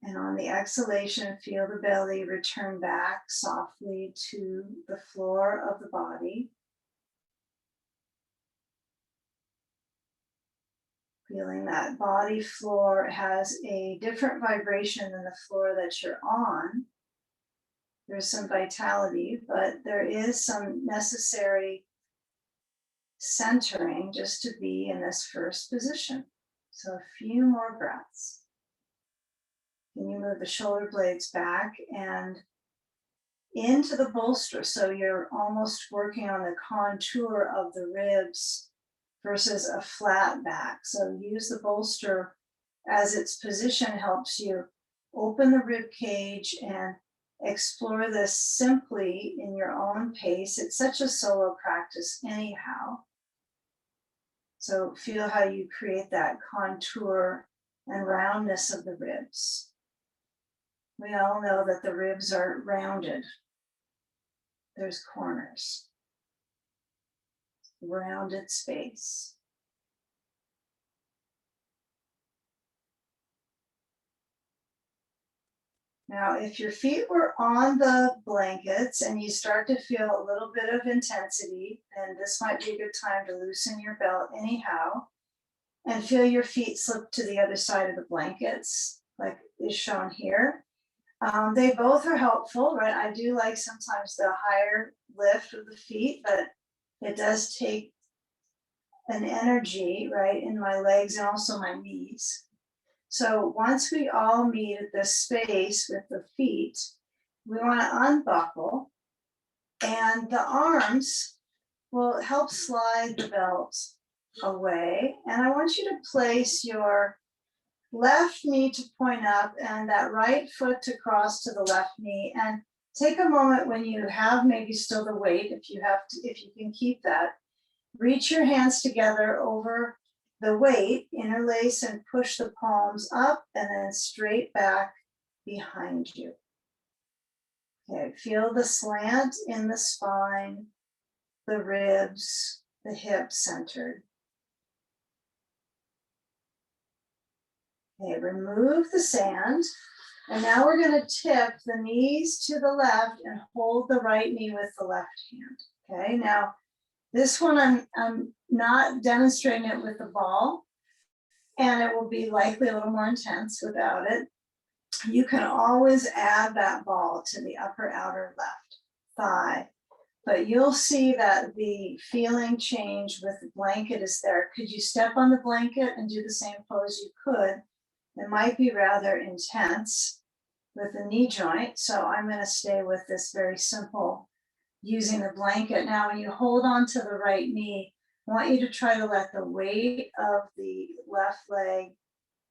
And on the exhalation, feel the belly return back softly to the floor of the body. Feeling that body floor has a different vibration than the floor that you're on. There's some vitality, but there is some necessary centering just to be in this first position. So a few more breaths. Can you move the shoulder blades back and into the bolster? So you're almost working on the contour of the ribs versus a flat back. So use the bolster as its position helps you open the rib cage and explore this simply in your own pace. It's such a solo practice anyhow. So feel how you create that contour and roundness of the ribs. We all know that the ribs are rounded. There's corners. Rounded space. Now, if your feet were on the blankets and you start to feel a little bit of intensity, then this might be a good time to loosen your belt anyhow and feel your feet slip to the other side of the blankets, like is shown here. They both are helpful, right? I do like sometimes the higher lift of the feet, but it does take an energy, right, in my legs and also my knees. So once we all meet at this space with the feet, we want to unbuckle, and the arms will help slide the belt away. And I want you to place your left knee to point up and that right foot to cross to the left knee, and take a moment when you have maybe still the weight, if you have to, if you can keep that, reach your hands together over the weight, interlace and push the palms up and then straight back behind you. Okay, feel the slant in the spine, the ribs, the hips centered. Okay, remove the sand. And now we're going to tip the knees to the left and hold the right knee with the left hand. Okay, now this one I'm not demonstrating it with the ball, and it will be likely a little more intense without it. You can always add that ball to the upper outer left thigh, but you'll see that the feeling change with the blanket is there. Could you step on the blanket and do the same pose? You could. It might be rather intense with the knee joint, so I'm going to stay with this very simple using the blanket. Now, when you hold on to the right knee, I want you to try to let the weight of the left leg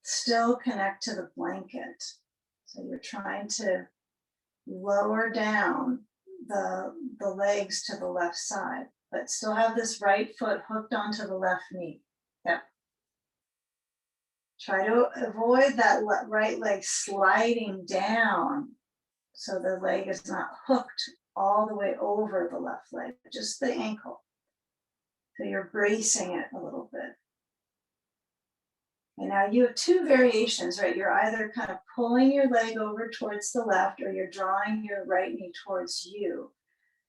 still connect to the blanket. So you're trying to lower down the legs to the left side, but still have this right foot hooked onto the left knee. Yep. Try to avoid that right leg sliding down so the leg is not hooked all the way over the left leg, just the ankle. So you're bracing it a little bit. And now you have two variations, right? You're either kind of pulling your leg over towards the left or you're drawing your right knee towards you.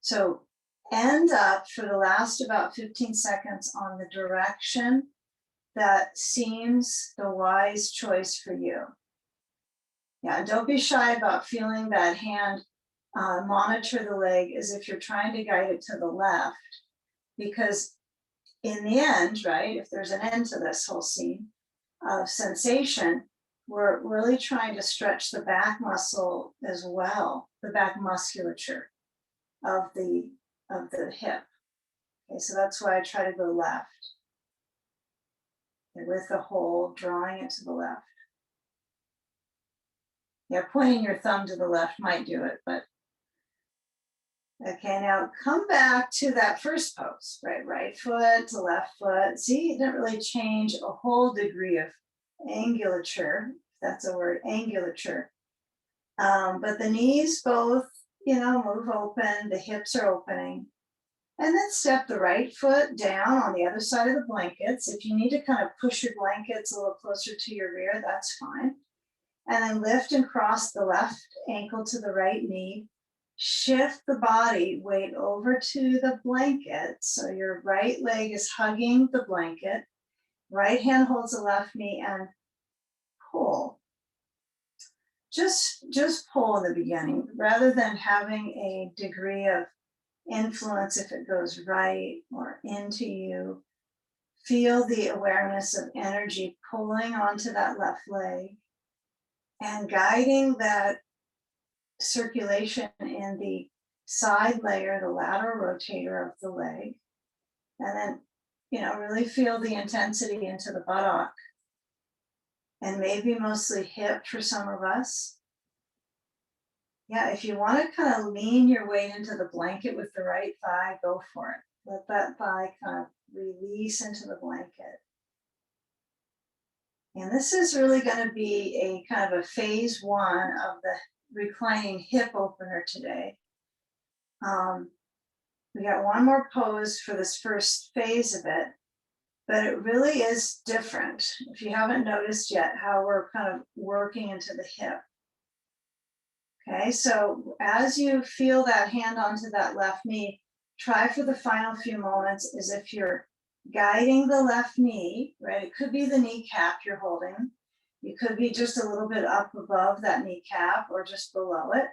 So end up for the last about 15 seconds on the direction that seems the wise choice for you. Yeah, don't be shy about feeling that hand monitor the leg as if you're trying to guide it to the left, because in the end, right, if there's an end to this whole scene of sensation, we're really trying to stretch the back muscle as well, the back musculature of the hip. Okay, so that's why I try to go left. And with the hold, drawing it to the left. Yeah, pointing your thumb to the left might do it, but okay, now come back to that first pose, right? Right foot to left foot. See, it didn't really change a whole degree of angulature, if that's a word, angulature. But the knees both, move open, the hips are opening. And then step the right foot down on the other side of the blankets. If you need to kind of push your blankets a little closer to your rear, that's fine. And then lift and cross the left ankle to the right knee. Shift the body weight over to the blanket. So your right leg is hugging the blanket. Right hand holds the left knee and pull. Just pull in the beginning rather than having a degree of influence if it goes right or into you. Feel the awareness of energy pulling onto that left leg and guiding that circulation in the side layer, the lateral rotator of the leg. And then, really feel the intensity into the buttock and maybe mostly hip for some of us. Yeah, if you want to kind of lean your weight into the blanket with the right thigh, go for it. Let that thigh kind of release into the blanket. And this is really going to be a kind of a phase one of the reclining hip opener today. We got one more pose for this first phase of it, but it really is different. If you haven't noticed yet how we're kind of working into the hip. Okay, so as you feel that hand onto that left knee, try for the final few moments as if you're guiding the left knee, right? It could be the kneecap you're holding. You could be just a little bit up above that kneecap or just below it,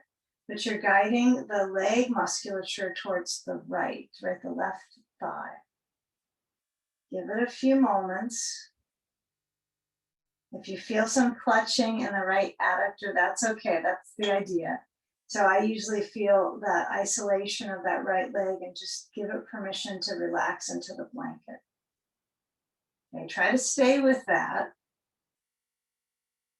but you're guiding the leg musculature towards the right, the left thigh. Give it a few moments. If you feel some clutching in the right adductor, that's okay. That's the idea. So I usually feel that isolation of that right leg and just give it permission to relax into the blanket. Okay, try to stay with that.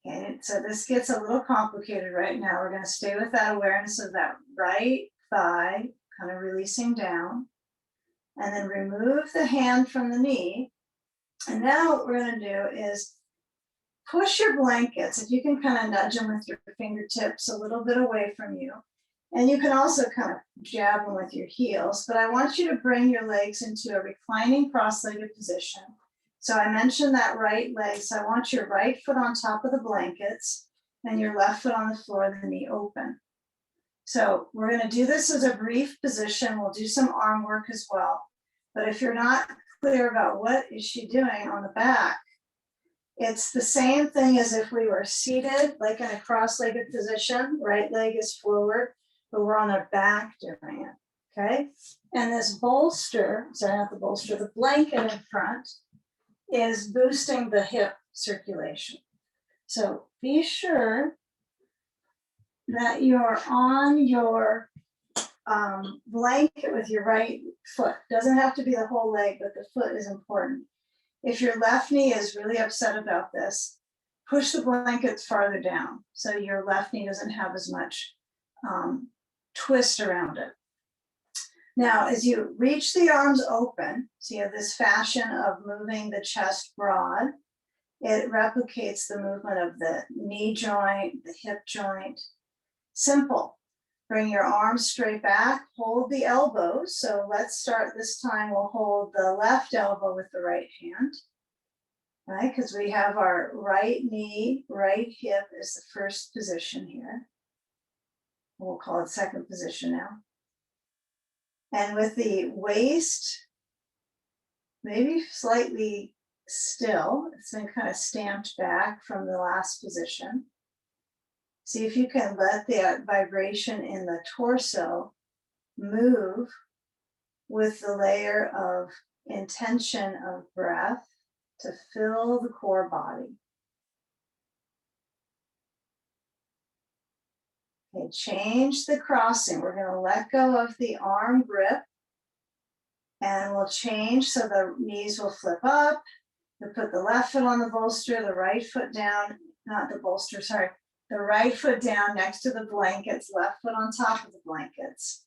Okay, so this gets a little complicated right now. We're going to stay with that awareness of that right thigh, kind of releasing down, and then remove the hand from the knee. And now what we're going to do is push your blankets, if you can kind of nudge them with your fingertips a little bit away from you. And you can also kind of jab them with your heels, but I want you to bring your legs into a reclining cross-legged position. So I mentioned that right leg, so I want your right foot on top of the blankets and your left foot on the floor, the knee open. So we're going to do this as a brief position. We'll do some arm work as well. But if you're not clear about what is she doing on the back, it's the same thing as if we were seated, like in a cross-legged position. Right leg is forward, but we're on our back doing it, okay? And this bolster, sorry, not the bolster, the blanket in front is boosting the hip circulation. So be sure that you're on your blanket with your right foot. Doesn't have to be the whole leg, but the foot is important. If your left knee is really upset about this, push the blankets farther down so your left knee doesn't have as much twist around it. Now, as you reach the arms open, so you have this fashion of moving the chest broad, it replicates the movement of the knee joint, the hip joint. Simple. Bring your arms straight back, hold the elbows. So let's start this time, we'll hold the left elbow with the right hand, right? Because we have our right knee, right hip is the first position here. We'll call it second position now. And with the waist, maybe slightly still, it's been kind of stamped back from the last position. See if you can let the vibration in the torso move with the layer of intention of breath to fill the core body. Okay, change the crossing. We're going to let go of the arm grip and we'll change so the knees will flip up. We'll put the left foot on the bolster, the right foot down, not the bolster, sorry. The right foot down next to the blankets, left foot on top of the blankets.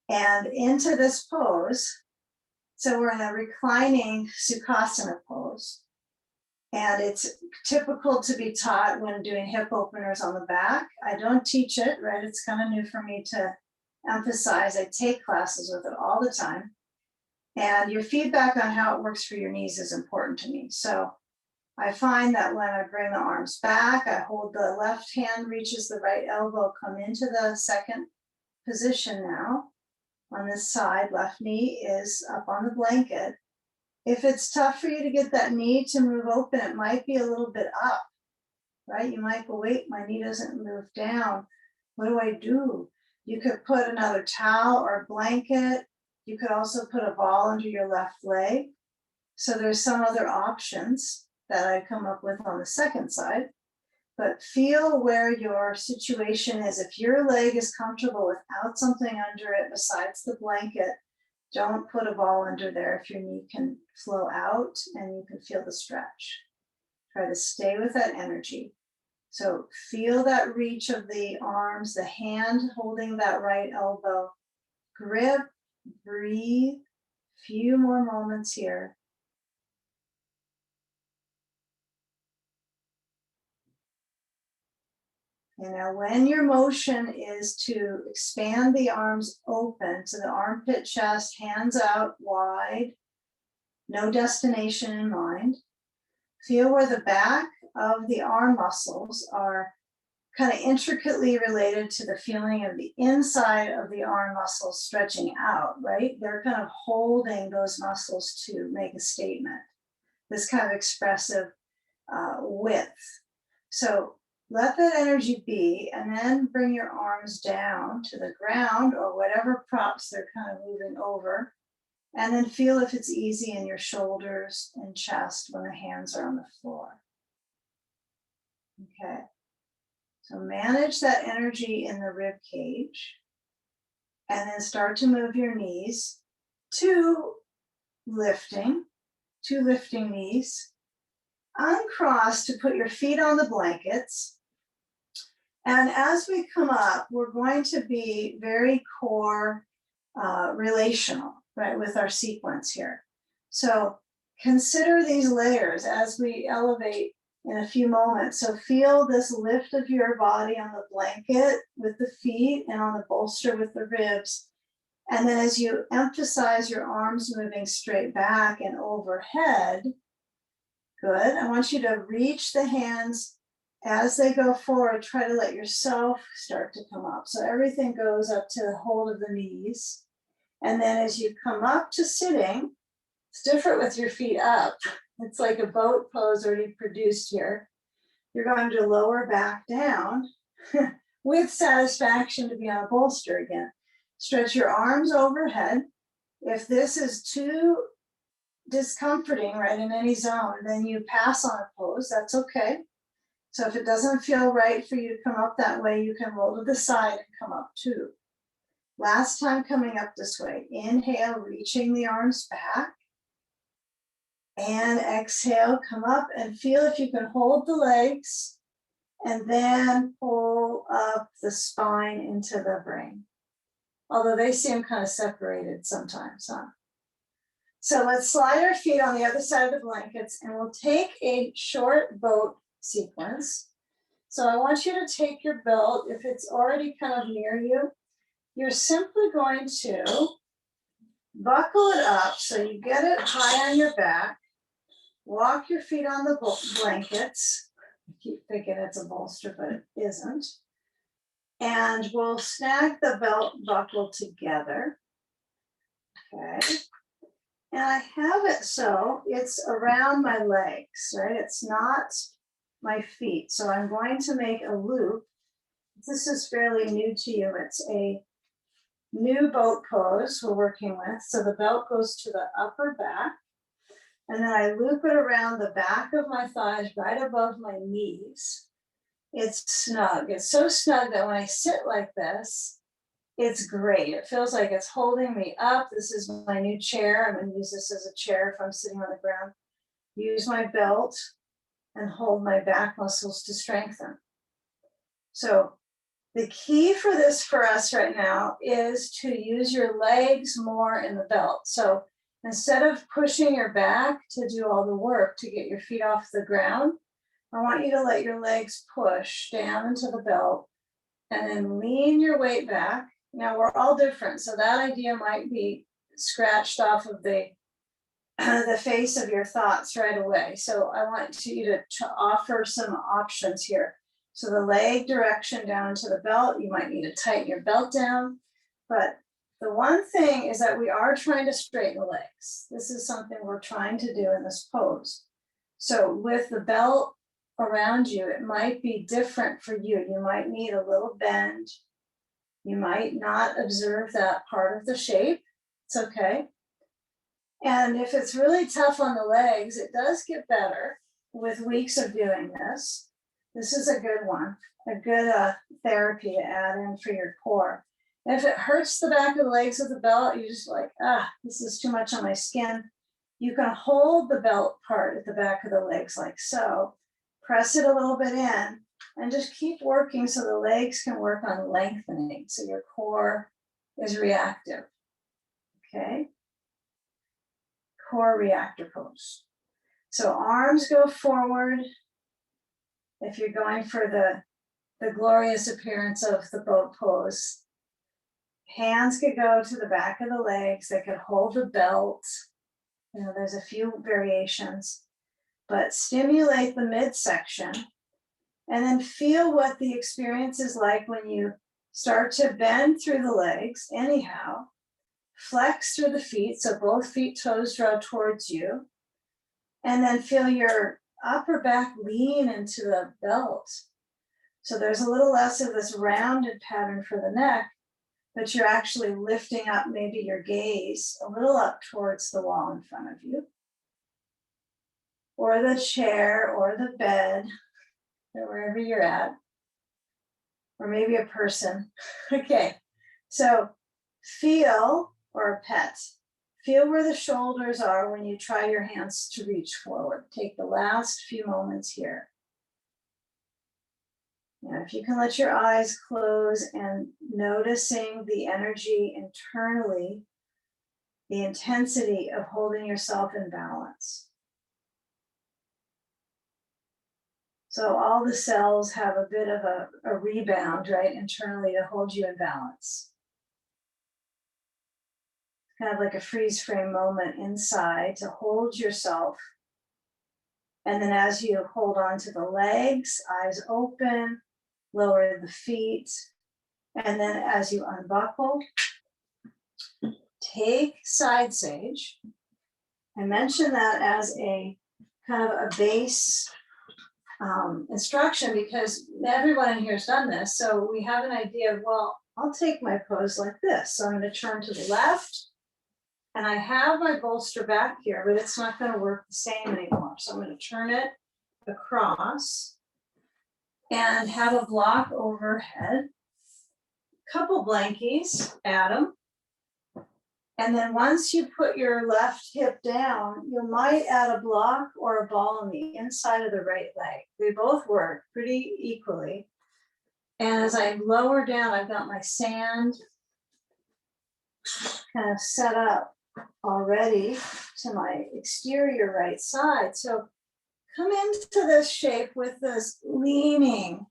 And into this pose. So we're in a reclining Sukhasana pose. And it's typical to be taught when doing hip openers on the back. I don't teach it, right? It's kind of new for me to emphasize. I take classes with it all the time. And your feedback on how it works for your knees is important to me. So I find that when I bring the arms back, I hold the left hand, reaches the right elbow, come into the second position now. On this side, left knee is up on the blanket. If it's tough for you to get that knee to move open, it might be a little bit up, right? You might go, wait, my knee doesn't move down. What do I do? You could put another towel or a blanket. You could also put a ball under your left leg. So there's some other options that I come up with on the second side. But feel where your situation is. If your leg is comfortable without something under it besides the blanket, don't put a ball under there if your knee can flow out and you can feel the stretch. Try to stay with that energy. So feel that reach of the arms, the hand holding that right elbow. Grip, breathe. Few more moments here. And now when your motion is to expand the arms open to the armpit, chest, hands out wide, no destination in mind. Feel where the back of the arm muscles are kind of intricately related to the feeling of the inside of the arm muscles stretching out, right? They're kind of holding those muscles to make a statement, this kind of expressive width. So let that energy be, and then bring your arms down to the ground or whatever props they're kind of moving over. And then feel if it's easy in your shoulders and chest when the hands are on the floor. Okay. So manage that energy in the rib cage. And then start to move your knees to lifting knees. Uncross to put your feet on the blankets. And as we come up, we're going to be very core relational, right, with our sequence here. So consider these layers as we elevate in a few moments. So feel this lift of your body on the blanket with the feet and on the bolster with the ribs. And then as you emphasize your arms moving straight back and overhead, good. I want you to reach the hands as they go forward. Try to let yourself start to come up. So everything goes up to the hold of the knees. And then as you come up to sitting, it's different with your feet up. It's like a boat pose already produced here. You're going to lower back down with satisfaction to be on a bolster again. Stretch your arms overhead. If this is too discomforting, right, in any zone, then you pass on a pose. That's okay. So if it doesn't feel right for you to come up that way, you can roll to the side and come up too. Last time coming up this way. Inhale, reaching the arms back. And exhale, come up and feel if you can hold the legs and then pull up the spine into the brain. Although they seem kind of separated sometimes, huh? So let's slide our feet on the other side of the blankets and we'll take a short boat sequence. So I want you to take your belt, if it's already kind of near you, you're simply going to buckle it up so you get it high on your back. Walk your feet on the blankets. I keep thinking it's a bolster, but it isn't. And we'll snag the belt buckle together. Okay. And I have it so it's around my legs, right? It's not my feet. So I'm going to make a loop. This is fairly new to you. It's a new boat pose we're working with. So the belt goes to the upper back. And then I loop it around the back of my thighs, right above my knees. It's snug. It's so snug that when I sit like this, it's great. It feels like it's holding me up. This is my new chair. I'm going to use this as a chair if I'm sitting on the ground. Use my belt and hold my back muscles to strengthen. So the key for this for us right now is to use your legs more in the belt. So instead of pushing your back to do all the work to get your feet off the ground, I want you to let your legs push down into the belt and then lean your weight back. Now we're all different, so that idea might be scratched off of the the face of your thoughts right away. So I want you to offer some options here. So the leg direction down to the belt, you might need to tighten your belt down. But the one thing is that we are trying to straighten the legs. This is something we're trying to do in this pose. So with the belt around you, it might be different for you. You might need a little bend. You might not observe that part of the shape. It's okay. And if it's really tough on the legs, it does get better with weeks of doing this. This is a good one, a good therapy to add in for your core. And if it hurts the back of the legs of the belt, you're just like, this is too much on my skin. You can hold the belt part at the back of the legs like so, press it a little bit in, and just keep working so the legs can work on lengthening, so your core is reactive, okay? Core reactor pose. So arms go forward if you're going for the glorious appearance of the boat pose. Hands could go to the back of the legs. They could hold the belt. You know, there's a few variations, but stimulate the midsection and then feel what the experience is like when you start to bend through the legs anyhow. Flex through the feet, so both feet, toes draw towards you. And then feel your upper back lean into the belt. So there's a little less of this rounded pattern for the neck, but you're actually lifting up maybe your gaze a little up towards the wall in front of you, or the chair, or the bed, or wherever you're at, or maybe a person. Okay, so feel, or a pet. Feel where the shoulders are when you try your hands to reach forward. Take the last few moments here. Now, if you can let your eyes close and noticing the energy internally, the intensity of holding yourself in balance. So all the cells have a bit of a rebound, right, internally to hold you in balance. Kind of like a freeze frame moment inside to hold yourself. And then as you hold on to the legs, eyes open, lower the feet. And then as you unbuckle, take side sage. I mention that as a kind of a base instruction because everyone in here has done this. So we have an idea of, well, I'll take my pose like this. So I'm going to turn to the left. And I have my bolster back here, but it's not going to work the same anymore. So I'm going to turn it across and have a block overhead, couple blankies, add them. And then once you put your left hip down, you might add a block or a ball on the inside of the right leg. They both work pretty equally. And as I lower down, I've got my sand kind of set up already to my exterior right side. So come into this shape with this leaning,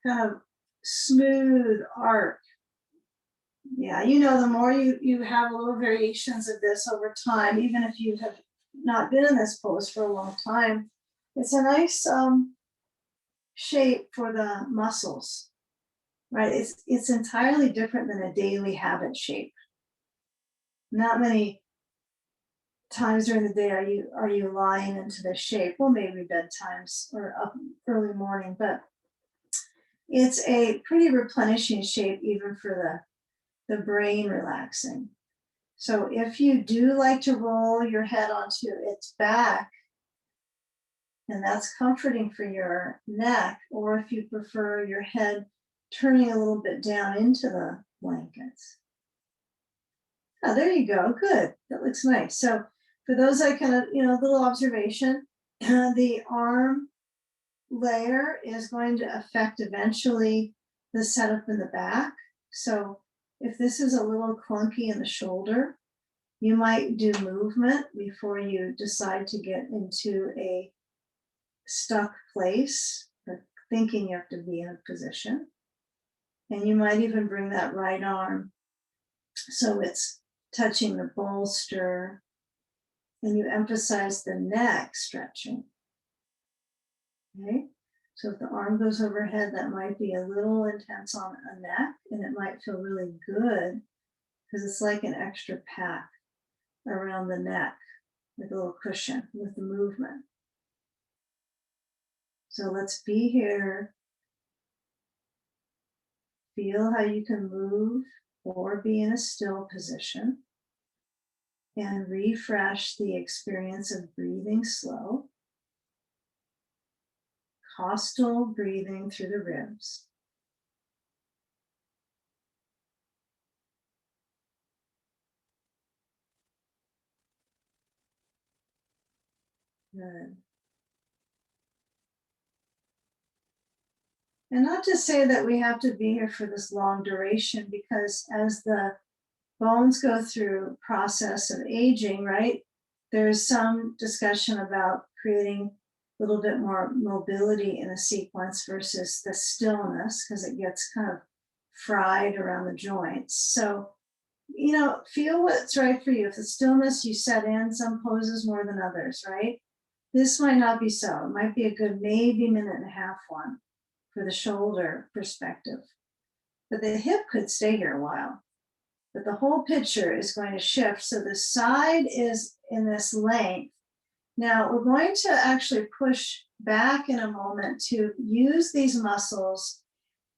kind of smooth arc. Yeah, you know, the more you have little variations of this over time, even if you have not been in this pose for a long time, it's a nice shape for the muscles, right? It's entirely different than a daily habit shape. Not many times during the day are you lying into this shape. Well, maybe bedtimes or up early morning, but it's a pretty replenishing shape even for the brain relaxing. So if you do like to roll your head onto its back, and that's comforting for your neck, or if you prefer your head turning a little bit down into the blankets. Oh, there you go. Good. That looks nice. So for those I kind of, little observation, the arm layer is going to affect eventually the setup in the back. So if this is a little clunky in the shoulder, you might do movement before you decide to get into a stuck place or thinking you have to be in a position. And you might even bring that right arm so it's touching the bolster and you emphasize the neck stretching. Okay, so if the arm goes overhead, that might be a little intense on a neck, and it might feel really good because it's like an extra pack around the neck, like a little cushion with the movement. So let's be here. Feel how you can move or be in a still position and refresh the experience of breathing slow. Costal breathing through the ribs. Good. And not to say that we have to be here for this long duration, because as the bones go through process of aging, right, there's some discussion about creating a little bit more mobility in a sequence versus the stillness, because it gets kind of fried around the joints. So, feel what's right for you. If the stillness, you set in some poses more than others, right? This might not be so. It might be a good maybe minute and a half one for the shoulder perspective. But the hip could stay here a while. But the whole picture is going to shift. So the side is in this length. Now we're going to actually push back in a moment to use these muscles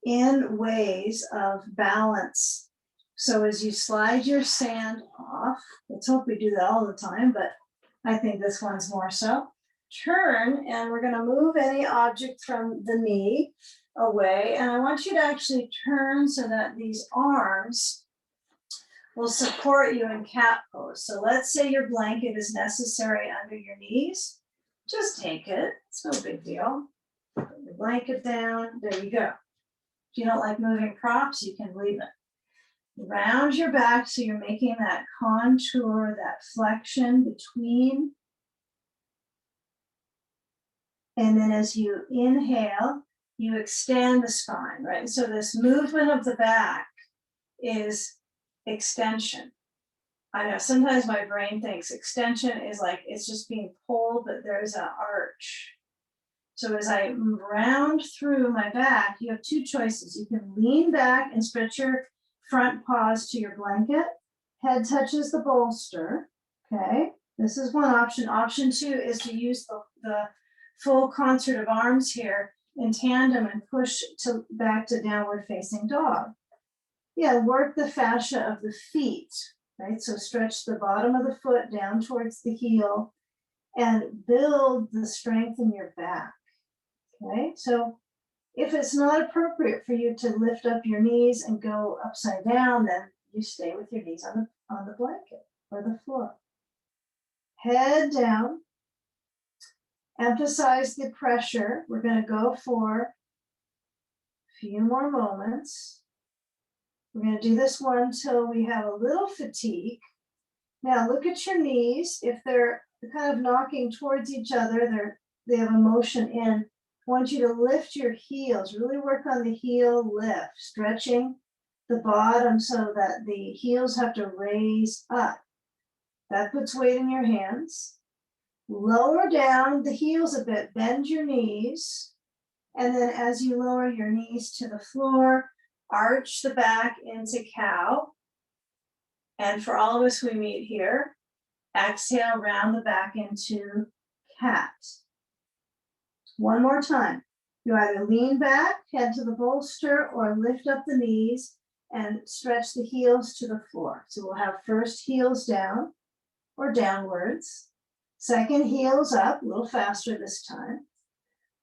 in ways of balance. So as you slide your sand off, let's hope we do that all the time, but I think this one's more so. Turn, and we're going to move any object from the knee away. And I want you to actually turn so that these arms will support you in cat pose. So let's say your blanket is necessary under your knees. Just take it. It's no big deal. Put your blanket down. There you go. If you don't like moving props, you can leave it. Round your back so you're making that contour, that flexion between. And then as you inhale, you extend the spine, right? So this movement of the back is extension. I know sometimes my brain thinks extension is like it's just being pulled, but there's an arch. So as I round through my back, you have two choices. You can lean back and stretch your front paws to your blanket. Head touches the bolster. Okay, this is one option. Option two is to use the full concert of arms here in tandem and push back to downward facing dog. Yeah, work the fascia of the feet, right? So stretch the bottom of the foot down towards the heel and build the strength in your back, okay? So if it's not appropriate for you to lift up your knees and go upside down, then you stay with your knees on the blanket or the floor. Head down. Emphasize the pressure. We're going to go for a few more moments. We're going to do this one till we have a little fatigue. Now look at your knees. If they're kind of knocking towards each other, they have a motion in. I want you to lift your heels. Really work on the heel lift, stretching the bottom so that the heels have to raise up. That puts weight in your hands. Lower down the heels a bit, bend your knees. And then as you lower your knees to the floor, arch the back into cow. And for all of us, we meet here. Exhale, round the back into cat. One more time. You either lean back, head to the bolster, or lift up the knees and stretch the heels to the floor. So we'll have first heels down or downwards. Second, heels up, a little faster this time.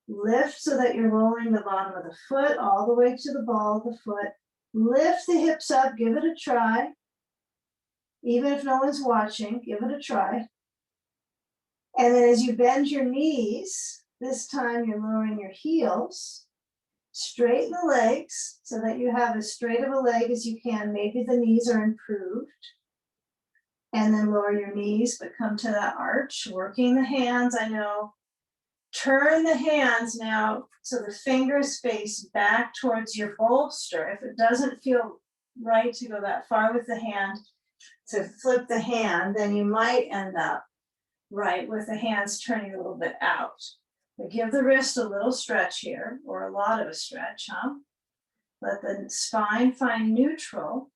Lift so that you're rolling the bottom of the foot all the way to the ball of the foot. Lift the hips up, give it a try. Even if no one's watching, give it a try. And then as you bend your knees, this time you're lowering your heels. Straighten the legs so that you have as straight of a leg as you can. Maybe the knees are improved. And then lower your knees, but come to that arch, working the hands, I know. Turn the hands now so the fingers face back towards your bolster. If it doesn't feel right to go that far with the hand, to flip the hand, then you might end up right, with the hands turning a little bit out. But give the wrist a little stretch here, or a lot of a stretch, huh? Let the spine find neutral,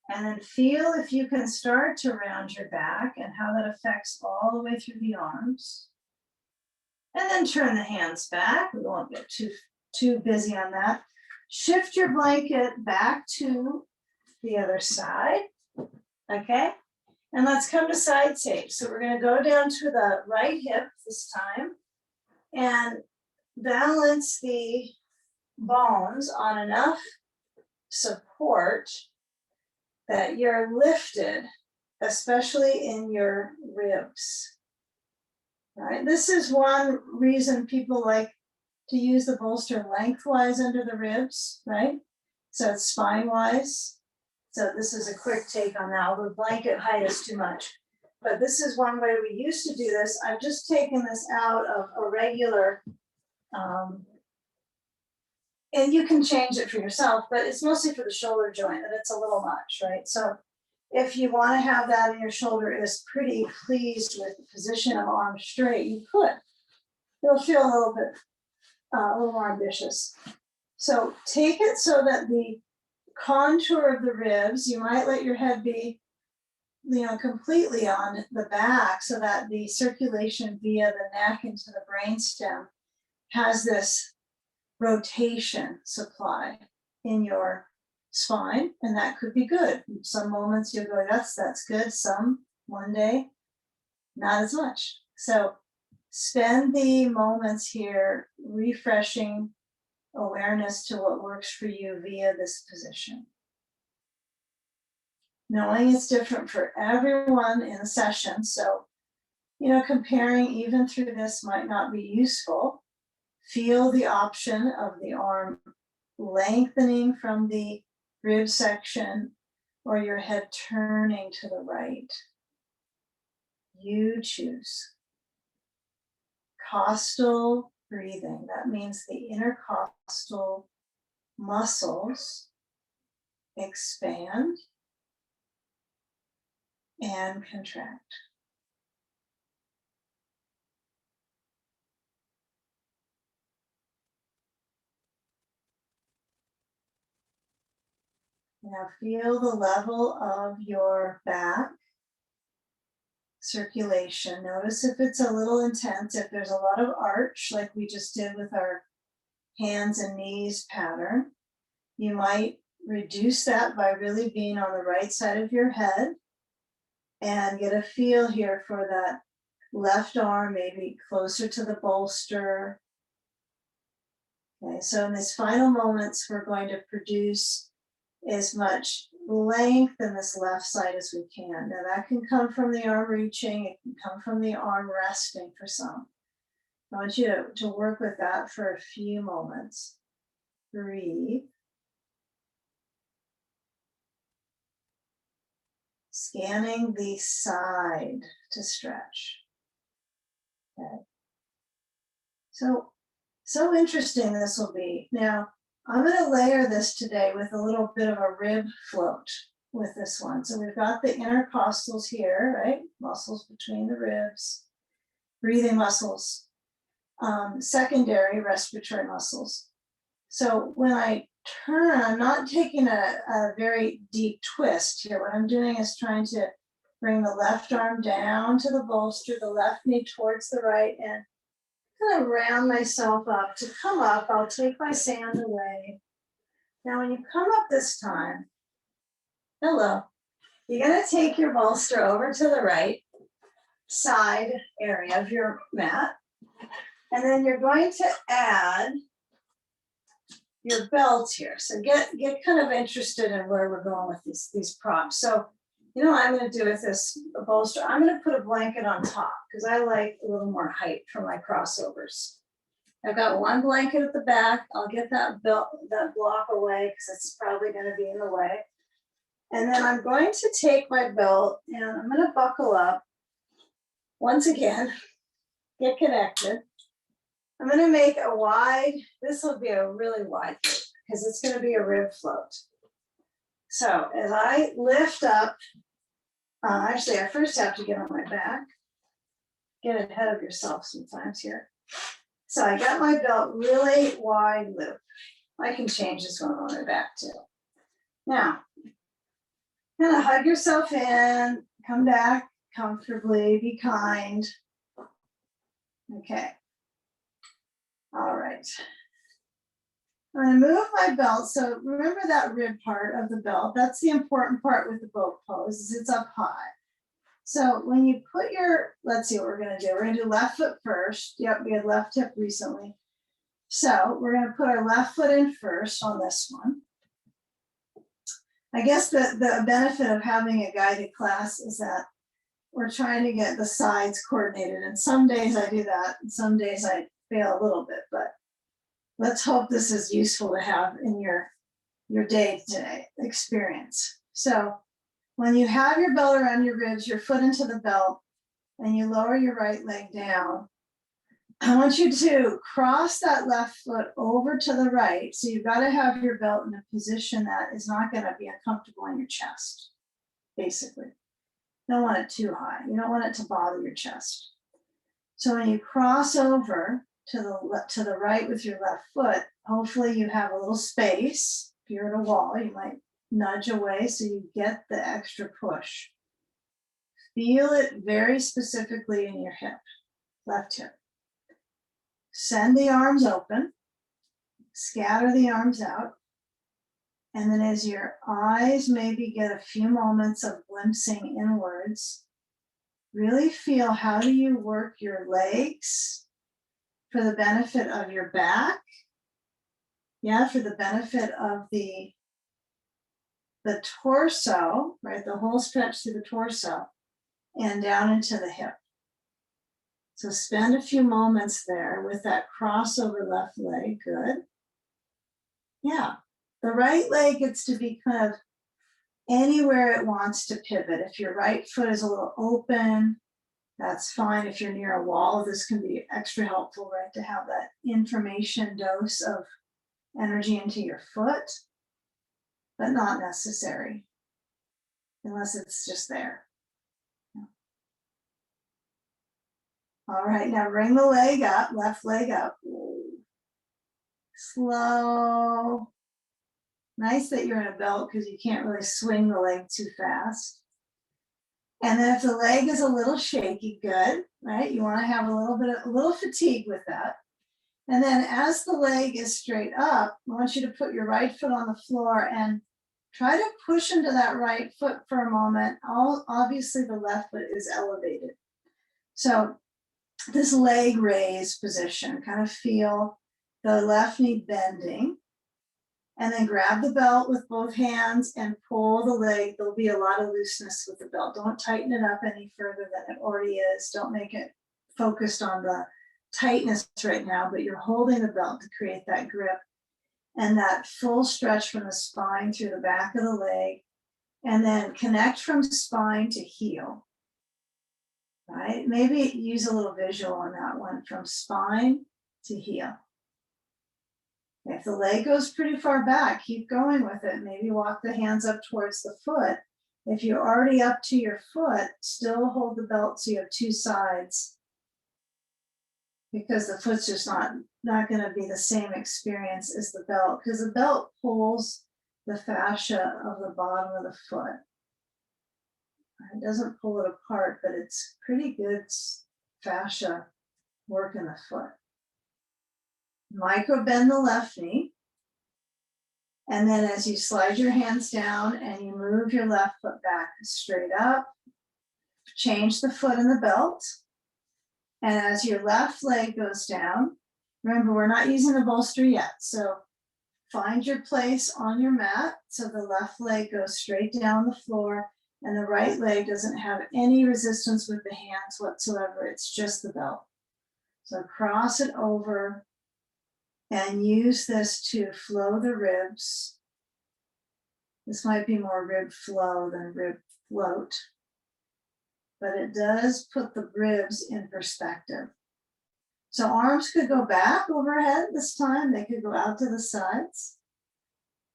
and then feel if you can start to round your back and how that affects all the way through the arms. And then turn the hands back. We won't get too busy on that. Shift your blanket back to the other side, okay? And let's come to side take. So we're gonna go down to the right hip this time and balance the bones on enough support that you're lifted, especially in your ribs. All right, this is one reason people like to use the bolster lengthwise under the ribs, right? So it's spine-wise. So this is a quick take on that. The blanket height is too much. But this is one way we used to do this. I've just taken this out of a regular, and you can change it for yourself, but it's mostly for the shoulder joint that it's a little much, right? So if you want to have that and your shoulder is pretty pleased with the position of arms straight, you could. It'll feel a little bit, a little more ambitious. So take it so that the contour of the ribs, you might let your head be, completely on the back so that the circulation via the neck into the brainstem has this rotation supply in your spine, and that could be good. Some moments you'll go, that's good. Some one day, not as much. So spend the moments here refreshing awareness to what works for you via this position. Knowing it's different for everyone in a session, so comparing even through this might not be useful. Feel the option of the arm lengthening from the rib section or your head turning to the right. You choose. Costal breathing, that means the intercostal muscles expand and contract. Now feel the level of your back circulation. Notice if it's a little intense, if there's a lot of arch, like we just did with our hands and knees pattern. You might reduce that by really being on the right side of your head and get a feel here for that left arm, maybe closer to the bolster. Okay, so in these final moments, we're going to produce as much length in this left side as we can. Now that can come from the arm reaching, it can come from the arm resting for some. I want you to work with that for a few moments. Breathe. Scanning the side to stretch. Okay. So interesting this will be. Now, I'm going to layer this today with a little bit of a rib float with this one. So we've got the intercostals here, right? Muscles between the ribs, breathing muscles, secondary respiratory muscles. So when I turn, I'm not taking a very deep twist here. What I'm doing is trying to bring the left arm down to the bolster, the left knee towards the right, and kind of round myself up. To come up, I'll take my sand away. Now, when you come up this time, hello, you're going to take your bolster over to the right side area of your mat, and then you're going to add your belt here. So get kind of interested in where we're going with these props. So, what I'm going to do with this bolster, I'm going to put a blanket on top because I like a little more height for my crossovers. I've got one blanket at the back. I'll get that block away because it's probably going to be in the way. And then I'm going to take my belt and I'm going to buckle up. Once again, get connected. I'm going to make a wide, this will be a really wide float because it's going to be a rib float. So as I lift up, actually I first have to get on my back. get ahead of yourself sometimes here. So I got my belt really wide loop. I can change this one on my back too. Now, kind of hug yourself in, come back comfortably, be kind. Okay. All right. I'm going to move my belt. So remember that rib part of the belt. That's the important part with the boat pose, is it's up high. So when you put your, let's see what we're going to do. We're going to do left foot first. Yep, we had left hip recently. So we're going to put our left foot in first on this one. I guess the benefit of having a guided class is that we're trying to get the sides coordinated. And some days I do that, and some days I fail a little bit, but let's hope this is useful to have in your day-to-day experience. So when you have your belt around your ribs, your foot into the belt, and you lower your right leg down, I want you to cross that left foot over to the right. So you've got to have your belt in a position that is not going to be uncomfortable in your chest, basically. You don't want it too high. You don't want it to bother your chest. So when you cross over to the right with your left foot, hopefully you have a little space. If you're at a wall, you might nudge away so you get the extra push. Feel it very specifically in your hip, left hip. Send the arms open, scatter the arms out, and then as your eyes maybe get a few moments of glimpsing inwards, really feel how do you work your legs for the benefit of your back, for the benefit of the torso, right, the whole stretch through the torso and down into the hip. So spend a few moments there with that crossover left leg, good. Yeah, the right leg gets to be kind of anywhere it wants to pivot. If your right foot is a little open, that's fine. If you're near a wall, this can be extra helpful, right, to have that information dose of energy into your foot, but not necessary unless it's just there. All right, now bring the leg up, left leg up. Slow. Nice that you're in a belt because you can't really swing the leg too fast. And then if the leg is a little shaky, good, right? You want to have a little fatigue with that. And then as the leg is straight up, I want you to put your right foot on the floor and try to push into that right foot for a moment. Obviously the left foot is elevated. So this leg raise position, kind of feel the left knee bending, and then grab the belt with both hands and pull the leg. There'll be a lot of looseness with the belt. Don't tighten it up any further than it already is. Don't make it focused on the tightness right now, but you're holding the belt to create that grip and that full stretch from the spine through the back of the leg, and then connect from spine to heel. Right? Maybe use a little visual on that one, from spine to heel. If the leg goes pretty far back, keep going with it. Maybe walk the hands up towards the foot. If you're already up to your foot, still hold the belt so you have two sides, because the foot's just not going to be the same experience as the belt, because the belt pulls the fascia of the bottom of the foot. It doesn't pull it apart, but it's pretty good fascia work in the foot. Micro bend the left knee. And then as you slide your hands down and you move your left foot back straight up, change the foot in the belt. And as your left leg goes down, remember, we're not using the bolster yet. So find your place on your mat so the left leg goes straight down the floor and the right leg doesn't have any resistance with the hands whatsoever. It's just the belt. So cross it over and use this to flow the ribs. This might be more rib flow than rib float, but it does put the ribs in perspective. So arms could go back overhead this time. They could go out to the sides.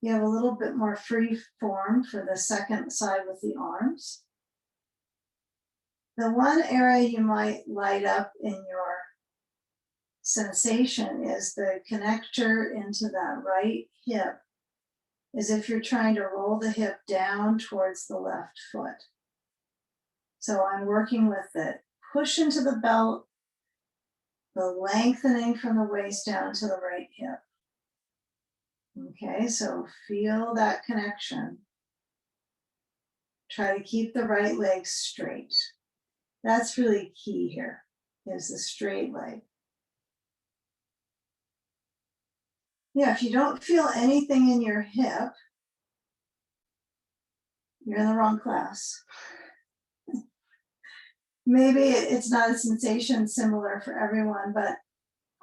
You have a little bit more free form for the second side with the arms. The one area you might light up in your sensation is the connector into that right hip, as if you're trying to roll the hip down towards the left foot. So I'm working with the push into the belt, the lengthening from the waist down to the right hip. Okay, so feel that connection. Try to keep the right leg straight. That's really key here, is the straight leg. Yeah, if you don't feel anything in your hip, you're in the wrong class. Maybe it's not a sensation similar for everyone, but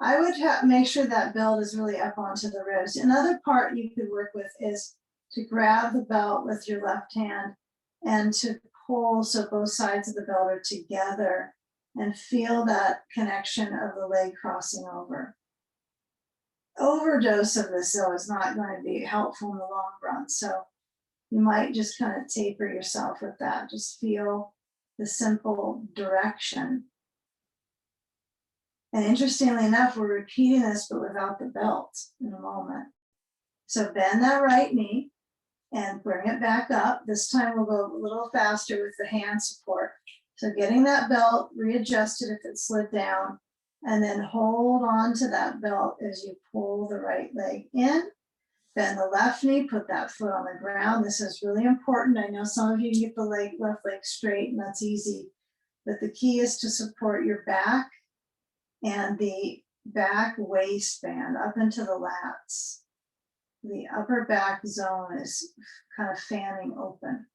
I would make sure that belt is really up onto the ribs. Another part you could work with is to grab the belt with your left hand and to pull so both sides of the belt are together and feel that connection of the leg crossing over. Overdose of this though is not going to be helpful in the long run. So you might just kind of taper yourself with that. Just feel the simple direction. And interestingly enough, we're repeating this, but without the belt in a moment. So bend that right knee and bring it back up. This time we'll go a little faster with the hand support. So getting that belt readjusted if it slid down, and then hold on to that belt as you pull the right leg in. Bend the left knee, put that foot on the ground. This is really important. I know some of you get the left leg straight, and that's easy. But the key is to support your back and the back waistband up into the lats. The upper back zone is kind of fanning open.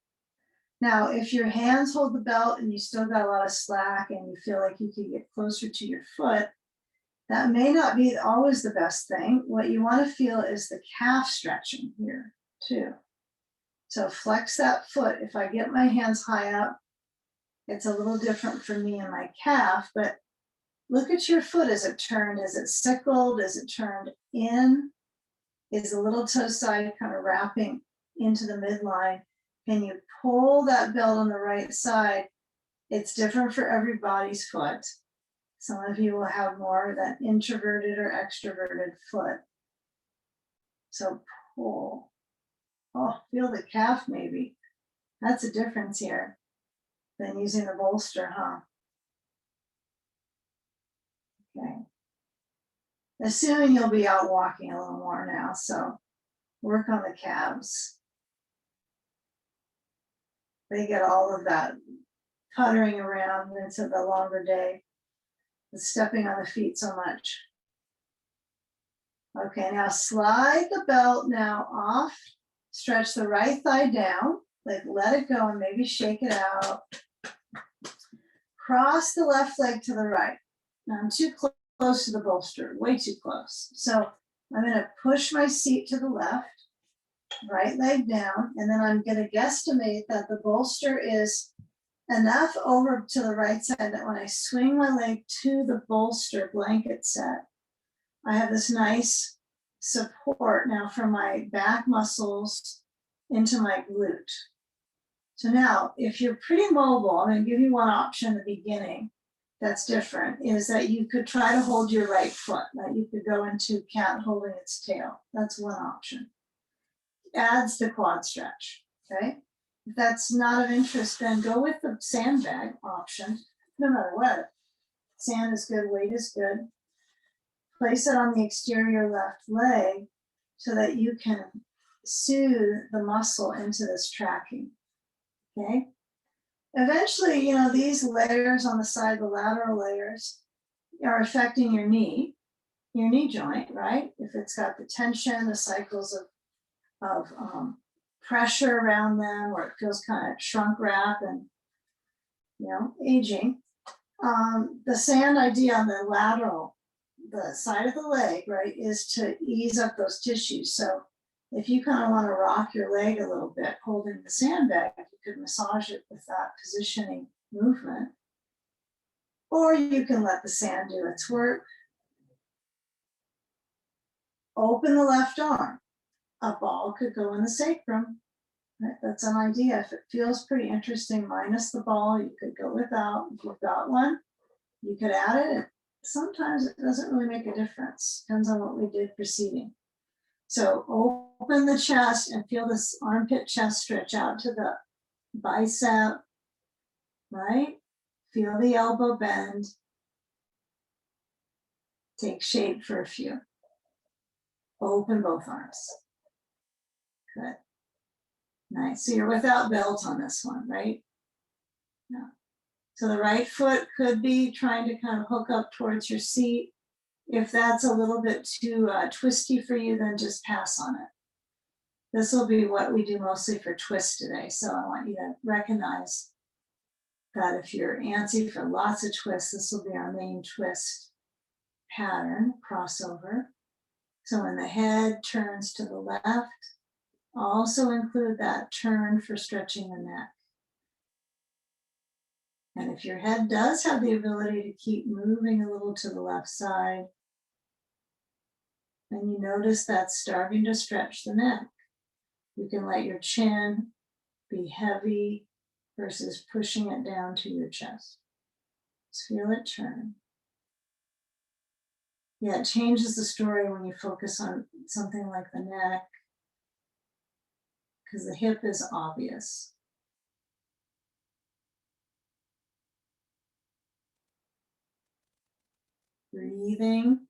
Now, if your hands hold the belt and you still got a lot of slack and you feel like you can get closer to your foot, that may not be always the best thing. What you want to feel is the calf stretching here too. So flex that foot. If I get my hands high up, it's a little different for me and my calf, but look at your foot. Is it turned? Is it sickled? Is it turned in? Is the little toe side kind of wrapping into the midline? Can you pull that belt on the right side? It's different for everybody's foot. Some of you will have more of that introverted or extroverted foot. So pull. Oh, feel the calf maybe. That's a difference here than using the bolster, huh? Okay. Assuming you'll be out walking a little more now, so work on the calves. They get all of that puttering around into the longer day, the stepping on the feet so much. Okay, now slide the belt now off, stretch the right thigh down, like let it go and maybe shake it out. Cross the left leg to the right. Now I'm too close to the bolster, way too close. So I'm gonna push my seat to the left, right leg down, and then I'm gonna guesstimate that the bolster is enough over to the right side that when I swing my leg to the bolster blanket set, I have this nice support now from my back muscles into my glute. So now, if you're pretty mobile, I'm gonna give you one option in the beginning that's different, is that you could try to hold your right foot, right? You could go into cat holding its tail. That's one option. Adds the quad stretch, okay? If that's not of interest, then go with the sandbag option, no matter what. Sand is good, weight is good. Place it on the exterior left leg so that you can soothe the muscle into this tracking, okay? Eventually, these layers on the side, the lateral layers, are affecting your knee joint, right? If it's got the tension, the cycles of pressure around them, or it feels kind of shrunk wrap and, aging. The sand idea on the lateral, the side of the leg, right, is to ease up those tissues. So if you kind of want to rock your leg a little bit, holding the sandbag, you could massage it with that positioning movement. Or you can let the sand do its work. Open the left arm. A ball could go in the sacrum. Right, that's an idea. If it feels pretty interesting, minus the ball, you could go without. If you've got one, you could add it. Sometimes it doesn't really make a difference. Depends on what we did preceding. So open the chest and feel this armpit chest stretch out to the bicep, right? Feel the elbow bend. Take shape for a few. Open both arms. Good. Nice. So you're without belt on this one, right? Yeah. So the right foot could be trying to kind of hook up towards your seat. If that's a little bit too twisty for you, then just pass on it. This will be what we do mostly for twist today. So I want you to recognize that if you're antsy for lots of twists, this will be our main twist pattern, crossover. So when the head turns to the left, also include that turn for stretching the neck. And if your head does have the ability to keep moving a little to the left side, and you notice that's starting to stretch the neck, you can let your chin be heavy versus pushing it down to your chest. Just feel it turn. Yeah, it changes the story when you focus on something like the neck, because the hip is obvious. Breathing.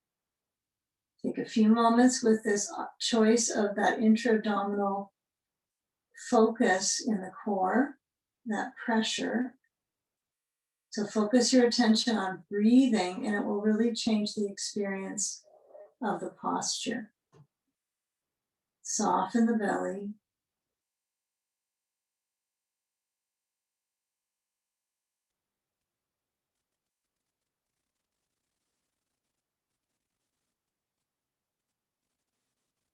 Take a few moments with this choice of that intra-abdominal focus in the core, that pressure. So focus your attention on breathing, and it will really change the experience of the posture. Soften the belly.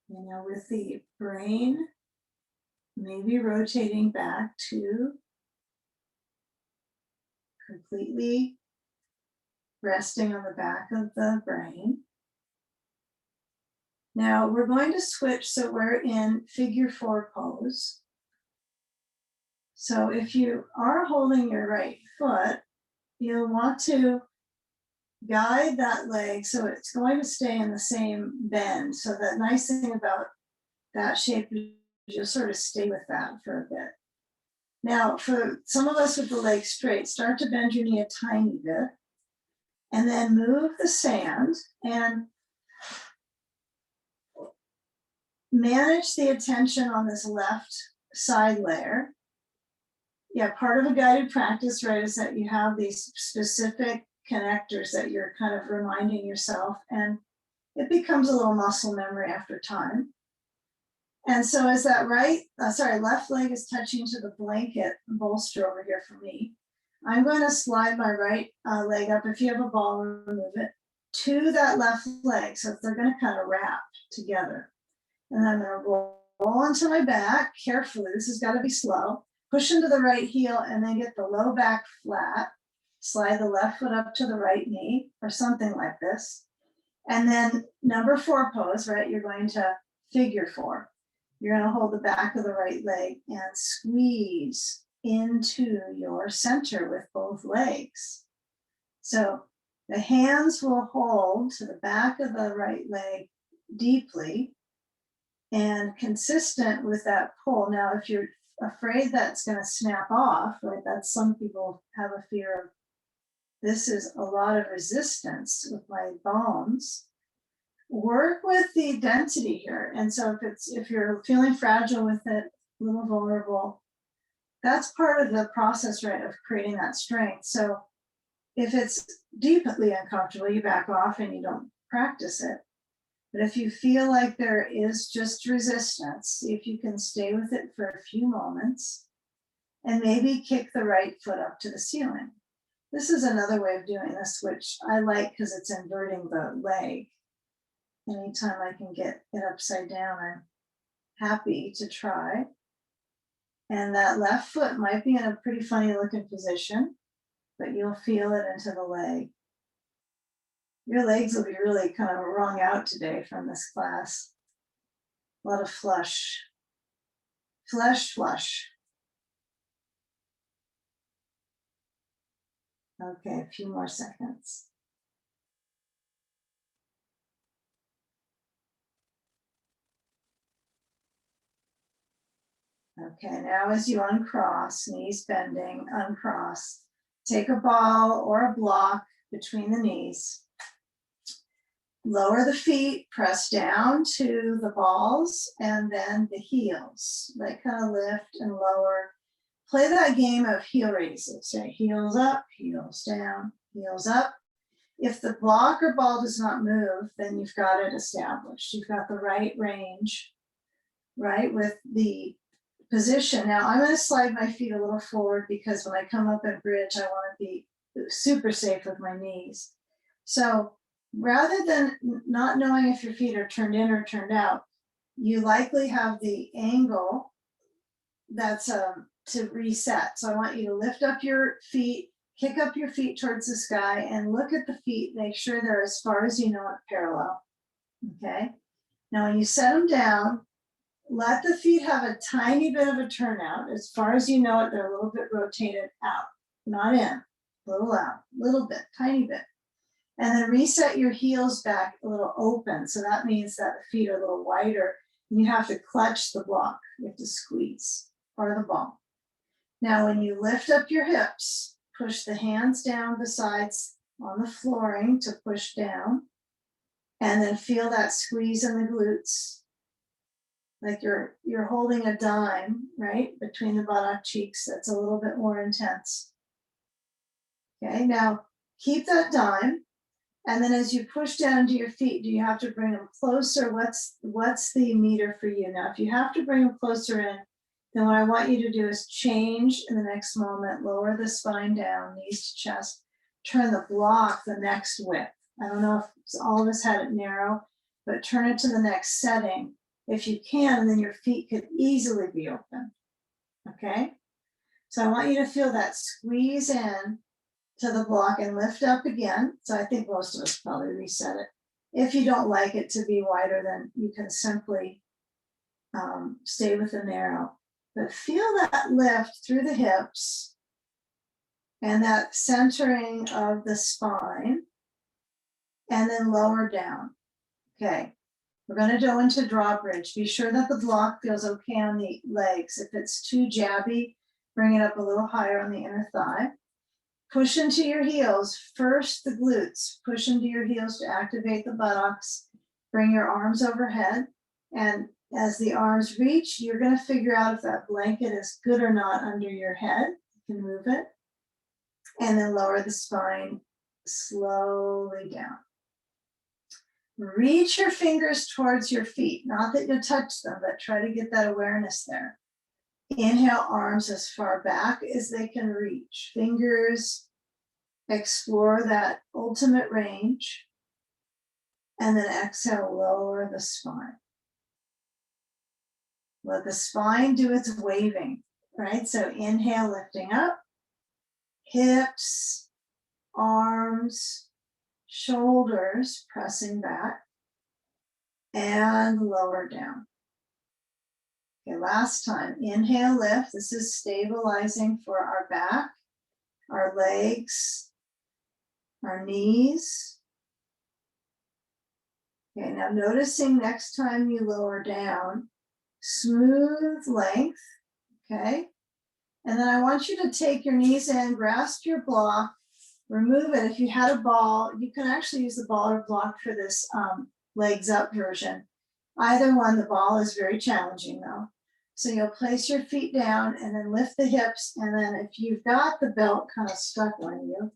You know, with the brain maybe rotating back to completely resting on the back of the brain. Now we're going to switch, so we're in figure 4 pose. So if you are holding your right foot, you'll want to guide that leg so it's going to stay in the same bend. So the nice thing about that shape is you'll sort of stay with that for a bit. Now, for some of us with the leg straight, start to bend your knee a tiny bit, and then move the sand and manage the attention on this left side layer. Yeah, part of a guided practice, right, is that you have these specific connectors that you're kind of reminding yourself, and it becomes a little muscle memory after time. And so as that left leg is touching to the blanket bolster over here for me, I'm going to slide my right leg up. If you have a ball, remove it to that left leg. So they're going to kind of wrap together. And I'm going to roll onto my back carefully. This has got to be slow. Push into the right heel and then get the low back flat. Slide the left foot up to the right knee or something like this. And then number 4 pose, right? You're going to figure 4. You're going to hold the back of the right leg and squeeze into your center with both legs. So the hands will hold to the back of the right leg deeply and consistent with that pull. Now, if you're afraid that's going to snap off, right? That's some people have a fear of. This is a lot of resistance with my bones. Work with the density here. And so if you're feeling fragile with it, a little vulnerable, that's part of the process, right, of creating that strength. So if it's deeply uncomfortable, you back off and you don't practice it. But if you feel like there is just resistance, see if you can stay with it for a few moments and maybe kick the right foot up to the ceiling. This is another way of doing this, which I like because it's inverting the leg. Anytime I can get it upside down, I'm happy to try. And that left foot might be in a pretty funny looking position, but you'll feel it into the leg. Your legs will be really kind of wrung out today from this class. A lot of flush. flesh flush. Okay, a few more seconds. Okay, now as you uncross, knees bending, uncross, take a ball or a block between the knees. Lower the feet, press down to the balls and then the heels. They kind of lift and lower. Play that game of heel raises. Say heels up, heels down, heels up. If the block or ball does not move, then you've got it established. You've got the right range, right, with the position. Now I'm going to slide my feet a little forward because when I come up and bridge, I want to be super safe with my knees. So rather than not knowing if your feet are turned in or turned out, you likely have the angle that's to reset. So I want you to lift up your feet, kick up your feet towards the sky and look at the feet, make sure they're as far as you know it parallel. Okay. Now when you set them down, let the feet have a tiny bit of a turnout. As far as you know it, they're a little bit rotated out, not in, a little out, little bit, tiny bit. And then reset your heels back a little open. So that means that the feet are a little wider. And you have to clutch the block. You have to squeeze, or the ball. Now, when you lift up your hips, push the hands down besides on the flooring to push down. And then feel that squeeze in the glutes. Like you're holding a dime, right? Between the buttock cheeks. That's a little bit more intense. Okay, now keep that dime. And then as you push down to your feet, do you have to bring them closer? What's the meter for you? Now, if you have to bring them closer in, then what I want you to do is change in the next moment, lower the spine down, knees to chest, turn the block the next width. I don't know if all of us had it narrow, but turn it to the next setting if you can, and then your feet could easily be open, okay? So I want you to feel that squeeze in to the block and lift up again. So I think most of us probably reset it. If you don't like it to be wider, then you can simply stay with the narrow. But feel that lift through the hips and that centering of the spine and then lower down. Okay, we're going to go into drawbridge. Be sure that the block feels okay on the legs. If it's too jabby, bring it up a little higher on the inner thigh. Push into your heels, first the glutes, push into your heels to activate the buttocks, bring your arms overhead, and as the arms reach, you're going to figure out if that blanket is good or not under your head. You can move it, and then lower the spine slowly down. Reach your fingers towards your feet, not that you'll touch them, but try to get that awareness there. Inhale, arms as far back as they can reach. Fingers, explore that ultimate range. And then exhale, lower the spine. Let the spine do its waving, right? So inhale, lifting up. Hips, arms, shoulders pressing back. And lower down. Okay, last time, inhale, lift. This is stabilizing for our back, our legs, our knees. Okay, now noticing next time you lower down, smooth length, okay? And then I want you to take your knees in, grasp your block, remove it. If you had a ball, you can actually use the ball or block for this legs up version. Either one, the ball is very challenging though. So you'll place your feet down and then lift the hips. And then if you've got the belt kind of stuck on you,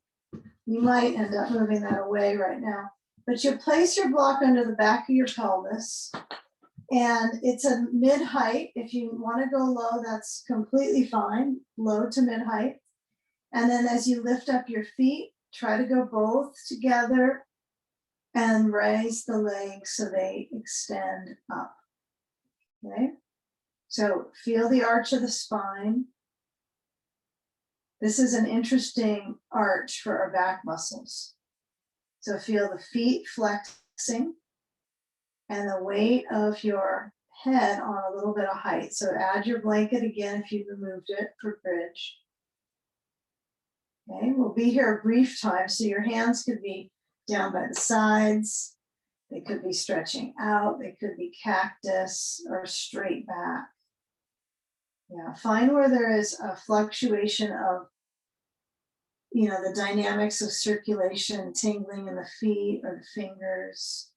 you might end up moving that away right now. But you place your block under the back of your pelvis. And it's a mid-height. If you want to go low, that's completely fine. Low to mid-height. And then as you lift up your feet, try to go both together and raise the legs so they extend up. Okay? So feel the arch of the spine. This is an interesting arch for our back muscles. So feel the feet flexing and the weight of your head on a little bit of height. So add your blanket again if you've removed it for bridge. Okay, we'll be here a brief time, so your hands could be down by the sides, they could be stretching out, they could be cactus or straight back. Yeah, find where there is a fluctuation of, the dynamics of circulation, tingling in the feet or the fingers.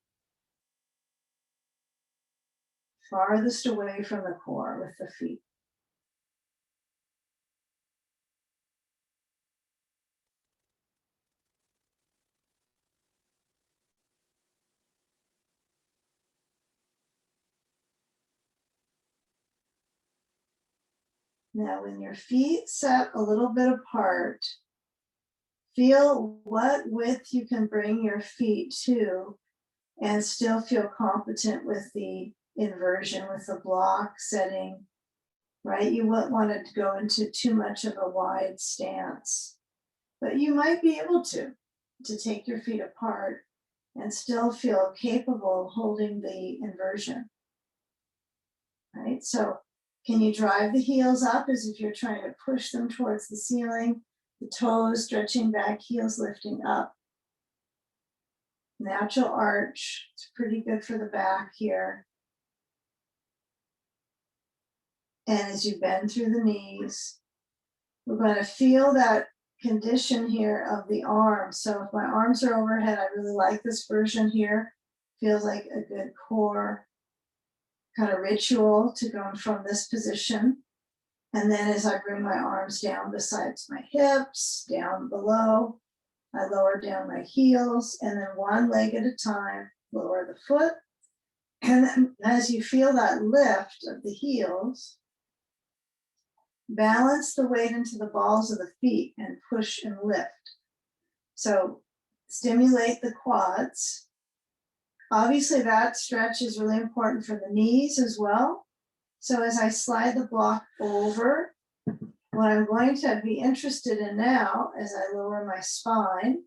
Farthest away from the core with the feet. Now, when your feet set a little bit apart, feel what width you can bring your feet to and still feel competent with the inversion, with the block setting, right? You wouldn't want it to go into too much of a wide stance, but you might be able to take your feet apart and still feel capable of holding the inversion, right? So can you drive the heels up as if you're trying to push them towards the ceiling, the toes stretching back, heels lifting up. Natural arch, it's pretty good for the back here. And as you bend through the knees, we're going to feel that condition here of the arms. So if my arms are overhead, I really like this version here. Feels like a good core kind of ritual to go from this position. And then as I bring my arms down besides my hips, down below, I lower down my heels, and then one leg at a time, lower the foot. And then as you feel that lift of the heels, balance the weight into the balls of the feet and push and lift. So stimulate the quads. Obviously that stretch is really important for the knees as well. So as I slide the block over, what I'm going to be interested in now as I lower my spine,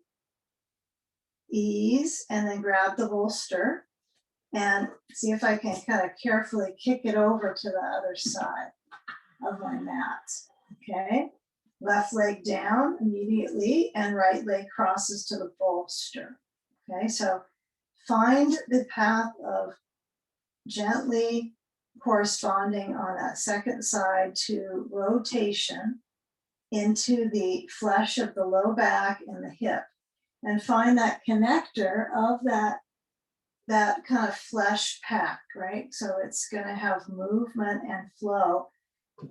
ease, and then grab the bolster and see if I can kind of carefully kick it over to the other side of my mat. Okay, left leg down immediately and right leg crosses to the bolster. Okay, so find the path of gently corresponding on that second side to rotation into the flesh of the low back and the hip, and find that connector of that kind of flesh pack, right? So it's going to have movement and flow.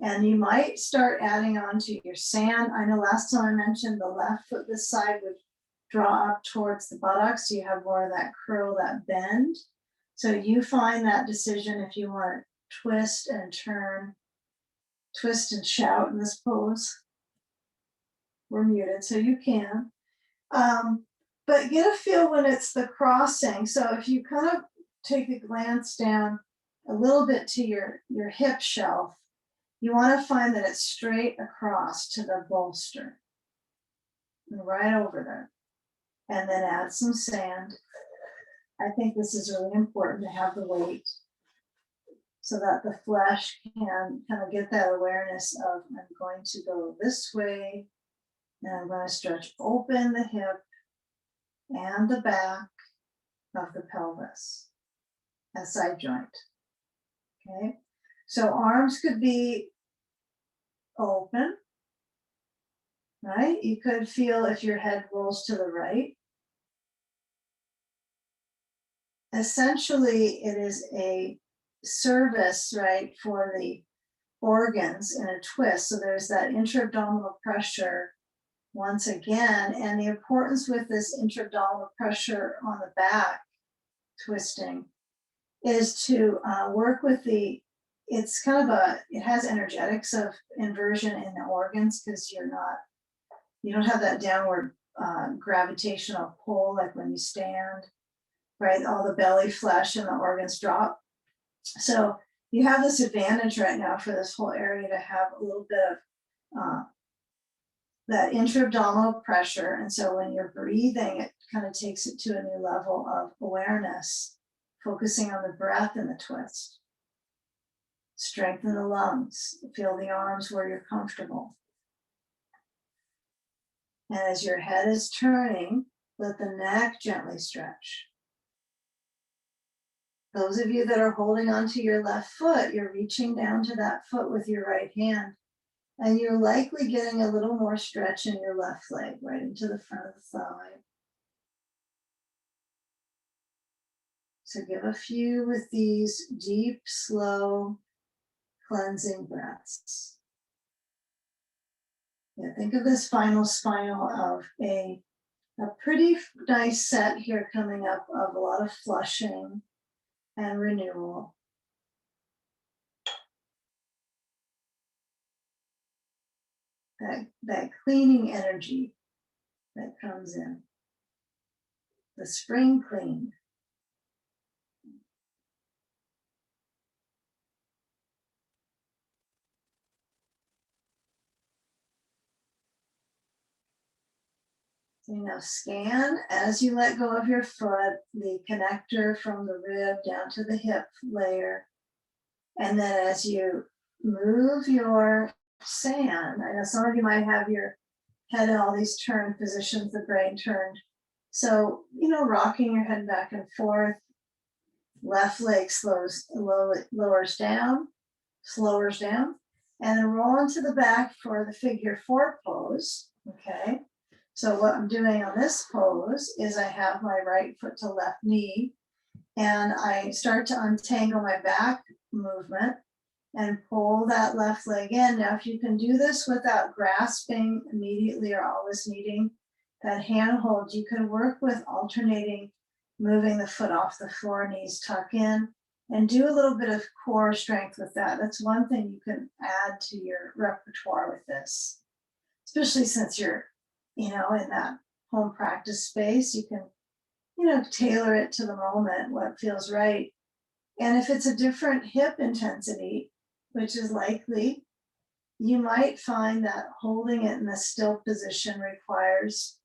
And you might start adding on to your sand. I know last time I mentioned the left foot this side would draw up towards the buttocks. So you have more of that curl, that bend. So you find that decision if you want to twist and turn, twist and shout in this pose. We're muted, so you can. But get a feel when it's the crossing. So if you kind of take a glance down a little bit to your hip shelf, you want to find that it's straight across to the bolster, and right over there. And then add some sand. I think this is really important to have the weight so that the flesh can kind of get that awareness of, I'm going to go this way, and I'm going to stretch open the hip and the back of the pelvis, a side joint. Okay, so arms could be open, right? You could feel if your head rolls to the right. Essentially, it is a service, right, for the organs in a twist. So there's that intra-abdominal pressure once again, and the importance with this intra-abdominal pressure on the back twisting is to work with it's kind of it has energetics of inversion in the organs because you don't have that downward gravitational pull like when you stand, right? All the belly flesh and the organs drop. So you have this advantage right now for this whole area to have a little bit of that intra-abdominal pressure. And so when you're breathing, it kind of takes it to a new level of awareness, focusing on the breath in the twist. Strengthen the lungs. Feel the arms where you're comfortable. And as your head is turning, let the neck gently stretch. Those of you that are holding onto your left foot, you're reaching down to that foot with your right hand, and you're likely getting a little more stretch in your left leg, right into the front of the thigh. So give a few with these deep, slow, cleansing breaths. Yeah, think of this final spinal of a pretty nice set here coming up of a lot of flushing and renewal. That cleaning energy that comes in. The spring clean. So now scan as you let go of your foot, the connector from the rib down to the hip layer. And then as you move your sand, I know some of you might have your head in all these turned positions, the brain turned. So, rocking your head back and forth, left leg lowers down, slowers down, and then roll into the back for the figure 4 pose, okay? So what I'm doing on this pose is I have my right foot to left knee, and I start to untangle my back movement and pull that left leg in. Now, if you can do this without grasping immediately or always needing that hand hold, you can work with alternating, moving the foot off the floor, knees tuck in, and do a little bit of core strength with that. That's one thing you can add to your repertoire with this, especially since you're, in that home practice space. You can, tailor it to the moment, what feels right. And if it's a different hip intensity, which is likely, you might find that holding it in the still position requires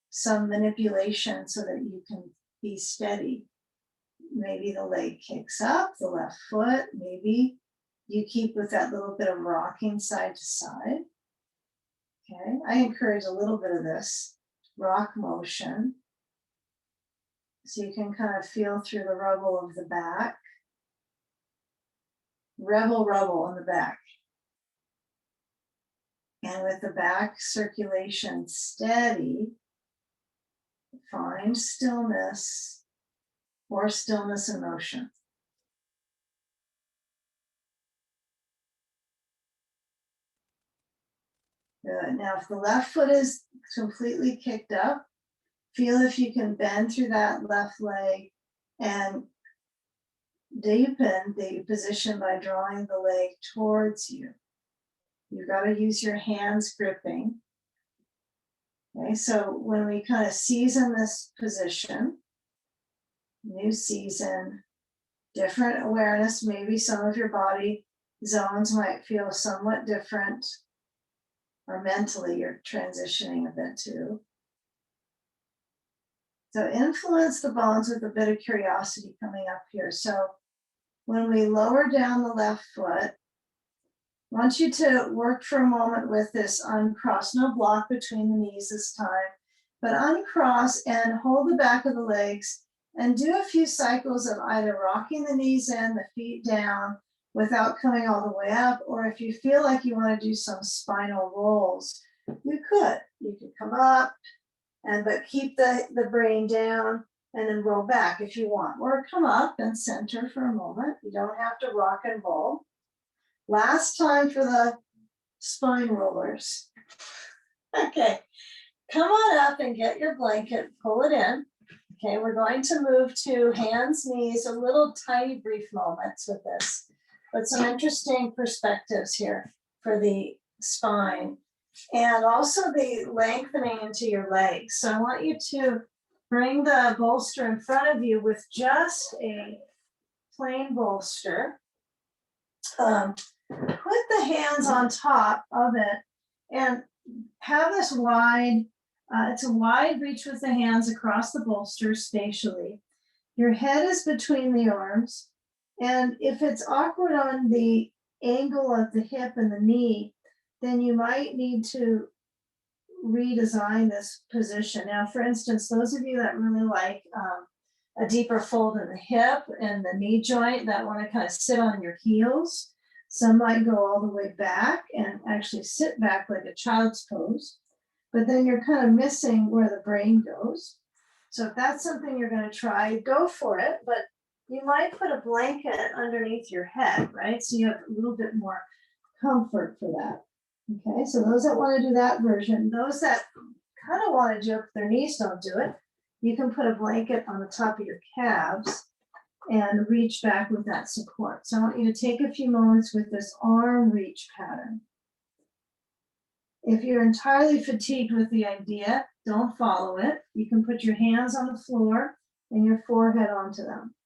some manipulation so that you can be steady. Maybe the leg kicks up, the left foot, maybe you keep with that little bit of rocking side to side. Okay, I encourage a little bit of this rock motion so you can kind of feel through the rubble of the back. Rubble in the back. And with the back circulation steady, find stillness or stillness in motion. Good. Now, if the left foot is completely kicked up, feel if you can bend through that left leg and deepen the position by drawing the leg towards you. You've got to use your hands gripping. Okay, so when we kind of season this position, new season, different awareness, maybe some of your body zones might feel somewhat different, or mentally you're transitioning a bit too. So influence the bones with a bit of curiosity coming up here. So when we lower down the left foot, I want you to work for a moment with this uncross, no block between the knees this time, but uncross and hold the back of the legs and do a few cycles of either rocking the knees in, the feet down without coming all the way up, or if you feel like you want to do some spinal rolls, you could come up but keep the brain down and then roll back if you want, or come up and center for a moment. You don't have to rock and roll. Last time for the spine rollers. Okay, come on up and get your blanket, pull it in. Okay, we're going to move to hands, knees, a little tiny brief moments with this, but some interesting perspectives here for the spine and also the lengthening into your legs. So I want you to bring the bolster in front of you with just a plain bolster. Put the hands on top of it and have this wide, it's a wide reach with the hands across the bolster spatially. Your head is between the arms. And if it's awkward on the angle of the hip and the knee, then you might need to redesign this position. Now, for instance, those of you that really like a deeper fold in the hip and the knee joint that want to kind of sit on your heels, some might go all the way back and actually sit back like a child's pose, but then you're kind of missing where the brain goes. So if that's something you're going to try, go for it, but you might put a blanket underneath your head, right? So you have a little bit more comfort for that. Okay, so those that want to do that version, those that kind of want to do it, but their knees don't do it, you can put a blanket on the top of your calves and reach back with that support. So I want you to take a few moments with this arm reach pattern. If you're entirely fatigued with the idea, don't follow it. You can put your hands on the floor and your forehead onto them.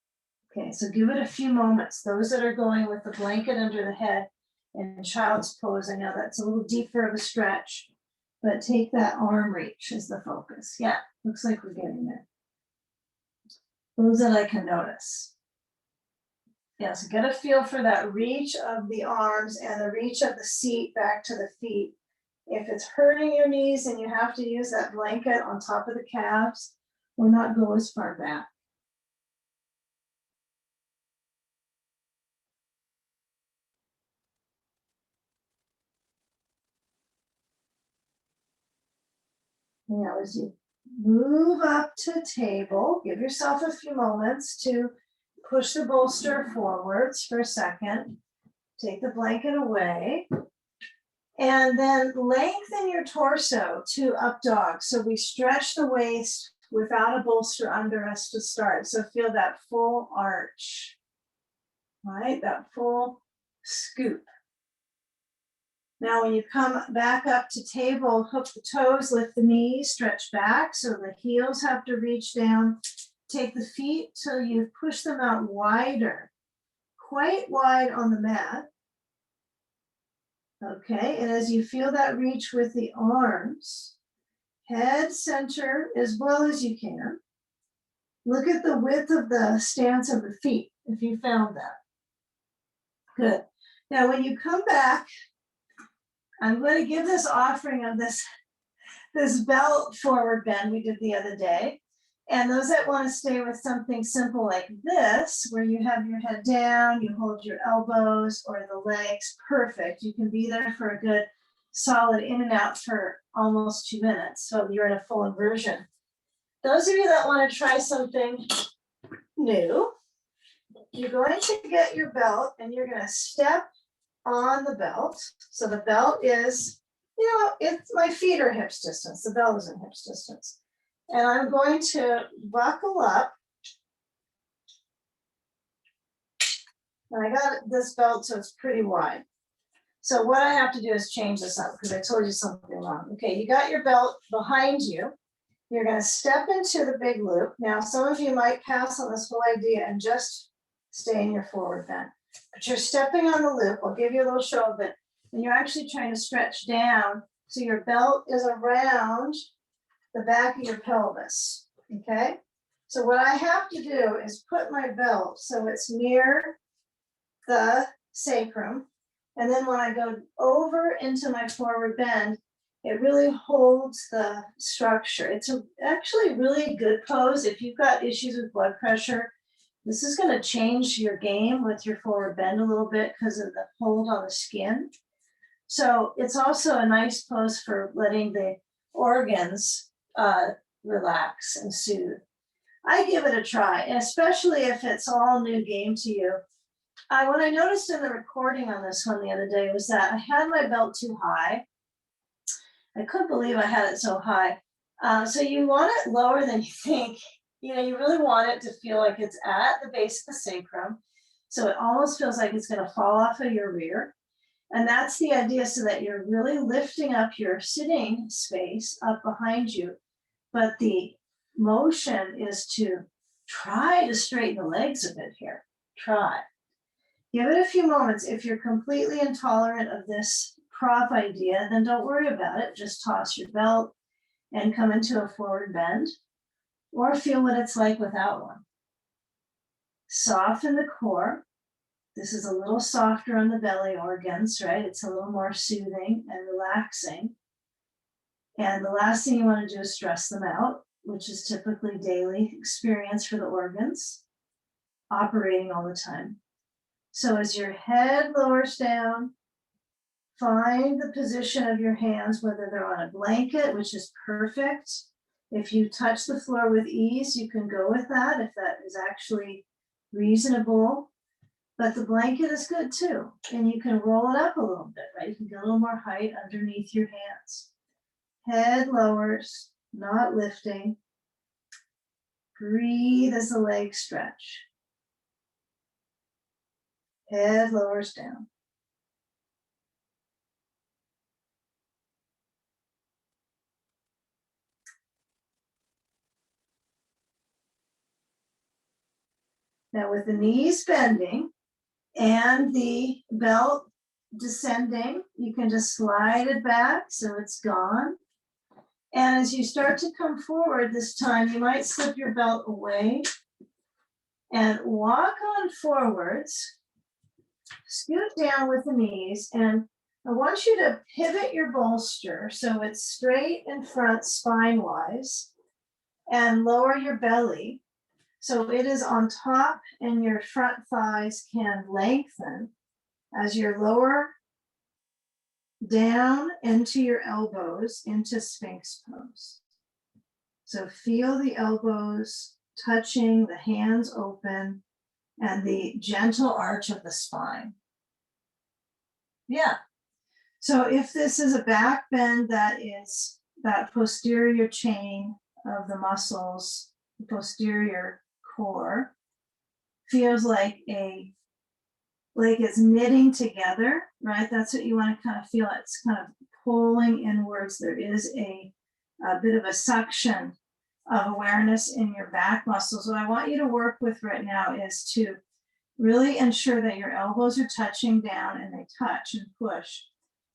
Okay, so give it a few moments. Those that are going with the blanket under the head and child's pose, I know that's a little deeper of a stretch, but take that arm reach as the focus. Yeah, looks like we're getting there. Those that I can notice. Yeah, so get a feel for that reach of the arms and the reach of the seat back to the feet. If it's hurting your knees and you have to use that blanket on top of the calves, or not go as far back. Now, as you move up to table, give yourself a few moments to push the bolster forwards for a second. Take the blanket away. And then lengthen your torso to up dog. So we stretch the waist without a bolster under us to start. So feel that full arch, right? That full scoop. Now, when you come back up to table, hook the toes, lift the knees, stretch back. So the heels have to reach down. Take the feet till you push them out wider, quite wide on the mat. Okay, and as you feel that reach with the arms, head center as well as you can. Look at the width of the stance of the feet, if you found that. Good. Now, when you come back, I'm going to give this offering of this belt forward bend we did the other day. And those that want to stay with something simple like this, where you have your head down, you hold your elbows or the legs, perfect. You can be there for a good solid in and out for almost 2 minutes. So you're in a full inversion. Those of you that want to try something new, you're going to get your belt and you're going to step on the belt. So the belt is, it's my feet are hips distance. The belt is in hips distance. And I'm going to buckle up. And I got this belt, so it's pretty wide. So what I have to do is change this up because I told you something wrong. Okay, you got your belt behind you. You're going to step into the big loop. Now, some of you might pass on this whole idea and just stay in your forward bend. But you're stepping on the loop. I'll give you a little show of it. And you're actually trying to stretch down so your belt is around the back of your pelvis, okay? So what I have to do is put my belt so it's near the sacrum. And then when I go over into my forward bend, it really holds the structure. It's actually a really good pose. If you've got issues with blood pressure, this is going to change your game with your forward bend a little bit because of the hold on the skin. So it's also a nice pose for letting the organs relax and soothe. I give it a try, and especially if it's all new game to you. What I noticed in the recording on this one the other day was that I had my belt too high. I couldn't believe I had it so high. So you want it lower than you think. You really want it to feel like it's at the base of the sacrum. So it almost feels like it's going to fall off of your rear. And that's the idea, so that you're really lifting up your sitting space up behind you. But the motion is to try to straighten the legs a bit here. Try. Give it a few moments. If you're completely intolerant of this prop idea, then don't worry about it. Just toss your belt and come into a forward bend, or feel what it's like without one. Soften the core. This is a little softer on the belly organs, right? It's a little more soothing and relaxing. And the last thing you want to do is stress them out, which is typically daily experience for the organs, operating all the time. So as your head lowers down, find the position of your hands, whether they're on a blanket, which is perfect. If you touch the floor with ease, you can go with that if that is actually reasonable. But the blanket is good too. And you can roll it up a little bit, right? You can get a little more height underneath your hands. Head lowers, not lifting. Breathe as the legs stretch. Head lowers down. Now with the knees bending and the belt descending, you can just slide it back so it's gone. And as you start to come forward this time, you might slip your belt away and walk on forwards, scoot down with the knees, and I want you to pivot your bolster so it's straight in front spine-wise and lower your belly so it is on top and your front thighs can lengthen as you lower down into your elbows into Sphinx pose. So feel the elbows touching, the hands open, and the gentle arch of the spine. Yeah. So if this is a back bend, that is that posterior chain of the muscles, the posterior core, feels like it's knitting together, right? That's what you want to kind of feel. It's kind of pulling inwards. There is a bit of a suction of awareness in your back muscles. What I want you to work with right now is to really ensure that your elbows are touching down and they touch and push.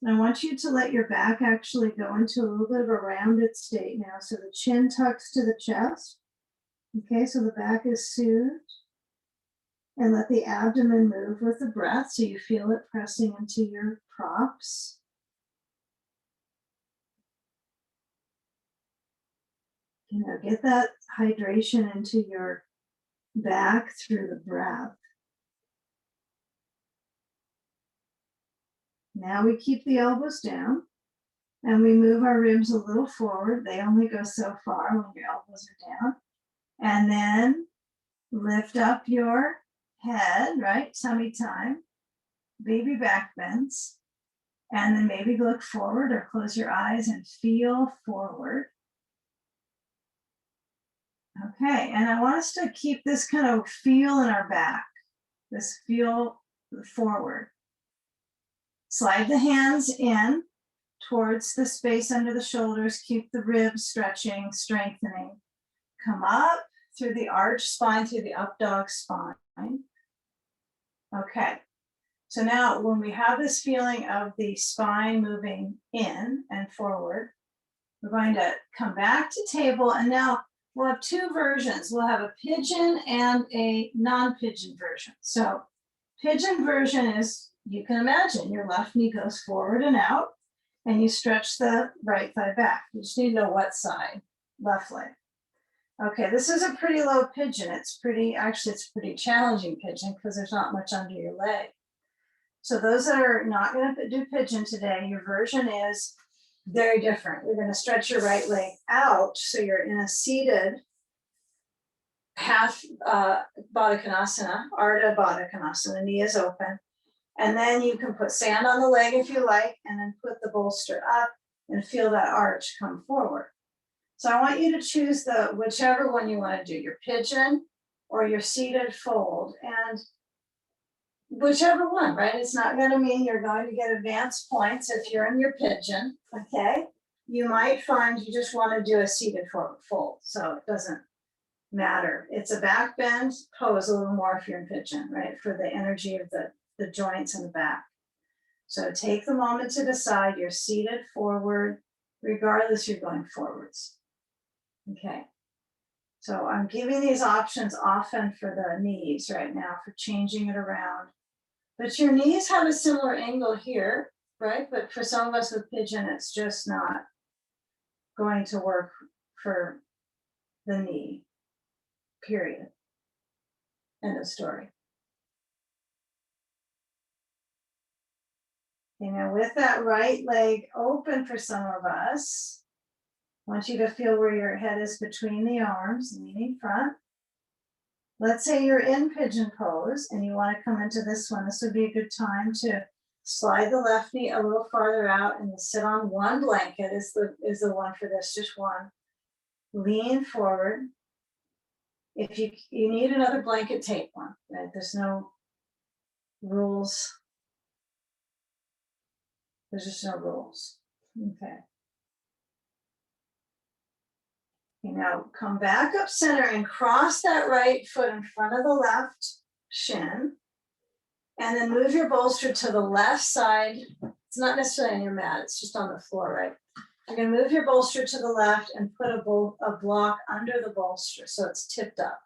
And I want you to let your back actually go into a little bit of a rounded state now. So the chin tucks to the chest. Okay, so the back is soothed. And let the abdomen move with the breath so you feel it pressing into your props. You know, get that hydration into your back through the breath. Now we keep the elbows down and we move our ribs a little forward. They only go so far when your elbows are down. And then lift up your head, right? Tummy time, baby back bends. And then maybe look forward or close your eyes and feel forward. Okay, and I want us to keep this kind of feel in our back, this feel forward. Slide the hands in towards the space under the shoulders, keep the ribs stretching, strengthening. Come up through the arch spine, through the up dog spine. Okay, so now when we have this feeling of the spine moving in and forward, we're going to come back to table, and now we'll have two versions. We'll have a pigeon and a non-pigeon version. So pigeon version is, you can imagine, your left knee goes forward and out, and you stretch the right thigh back. You just need to know what side, left leg. Okay, this is a pretty low pigeon. It's pretty challenging pigeon because there's not much under your leg. So those that are not going to do pigeon today, your version is very different. You're going to stretch your right leg out so you're in a seated half Baddha Konasana, Ardha Baddha Konasana, knee is open. And then you can put sand on the leg if you like, and then put the bolster up and feel that arch come forward. So I want you to choose whichever one you want to do, your pigeon or your seated fold, and whichever one, right? It's not going to mean you're going to get advanced points if you're in your pigeon, okay? You might find you just want to do a seated fold, so it doesn't matter. It's a back bend pose a little more if you're in pigeon, right? For the energy of the joints in the back. So take the moment to decide you're seated forward, regardless you're going forwards. Okay. So I'm giving these options often for the knees right now for changing it around. But your knees have a similar angle here, right? But for some of us with pigeon, it's just not going to work for the knee, period. End of story. Okay, now with that right leg open for some of us, I want you to feel where your head is between the arms, leaning front. Let's say you're in pigeon pose and you want to come into this one. This would be a good time to slide the left knee a little farther out and sit on one blanket is the one for this, just one. Lean forward. If you need another blanket, take one, right? There's no rules. There's just no rules. Okay. Okay, now come back up center and cross that right foot in front of the left shin. And then move your bolster to the left side. It's not necessarily on your mat, it's just on the floor, right? You're gonna move your bolster to the left and put a block under the bolster so it's tipped up.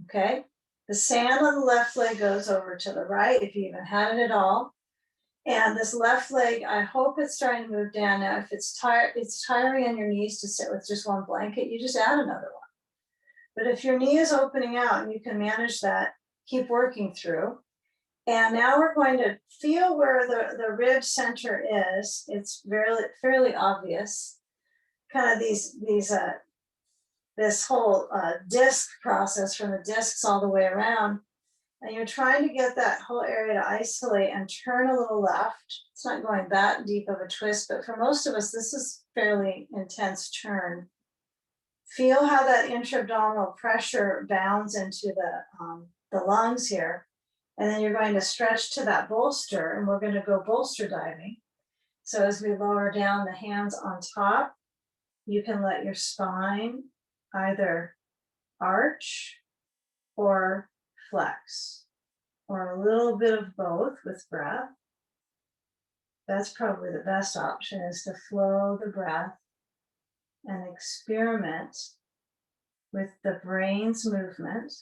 Okay? The sand on the left leg goes over to the right if you even had it at all. And this left leg, I hope it's starting to move down now. If it's tiring on your knees to sit with just one blanket, you just add another one. But if your knee is opening out and you can manage that, keep working through. And now we're going to feel where the rib center is. It's fairly obvious. Kind of this whole disc process from the discs all the way around. And you're trying to get that whole area to isolate and turn a little left. It's not going that deep of a twist, but for most of us, this is fairly intense turn. Feel how that intra-abdominal pressure bounds into the lungs here. And then you're going to stretch to that bolster, and we're going to go bolster diving. So as we lower down the hands on top, you can let your spine either arch or flex, or a little bit of both with breath. That's probably the best option, is to flow the breath and experiment with the brain's movement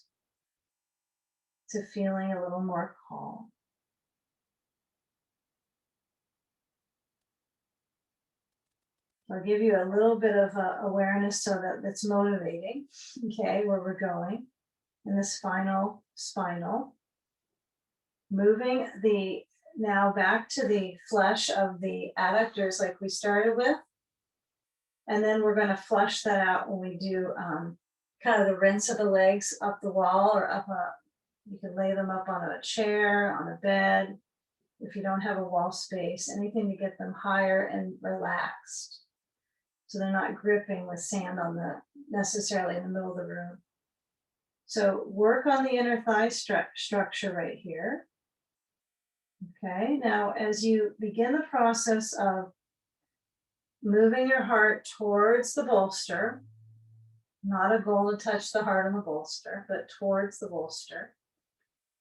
to feeling a little more calm. I'll give you a little bit of awareness so that it's motivating, okay, where we're going in this final spinal. Moving now back to the flesh of the adductors like we started with. And then we're going to flush that out when we do kind of the rinse of the legs up the wall or you can lay them up on a chair, on a bed, if you don't have a wall space, anything to get them higher and relaxed. So they're not gripping with sand necessarily in the middle of the room. So work on the inner thigh structure right here. Okay, now as you begin the process of moving your heart towards the bolster, not a goal to touch the heart on the bolster, but towards the bolster.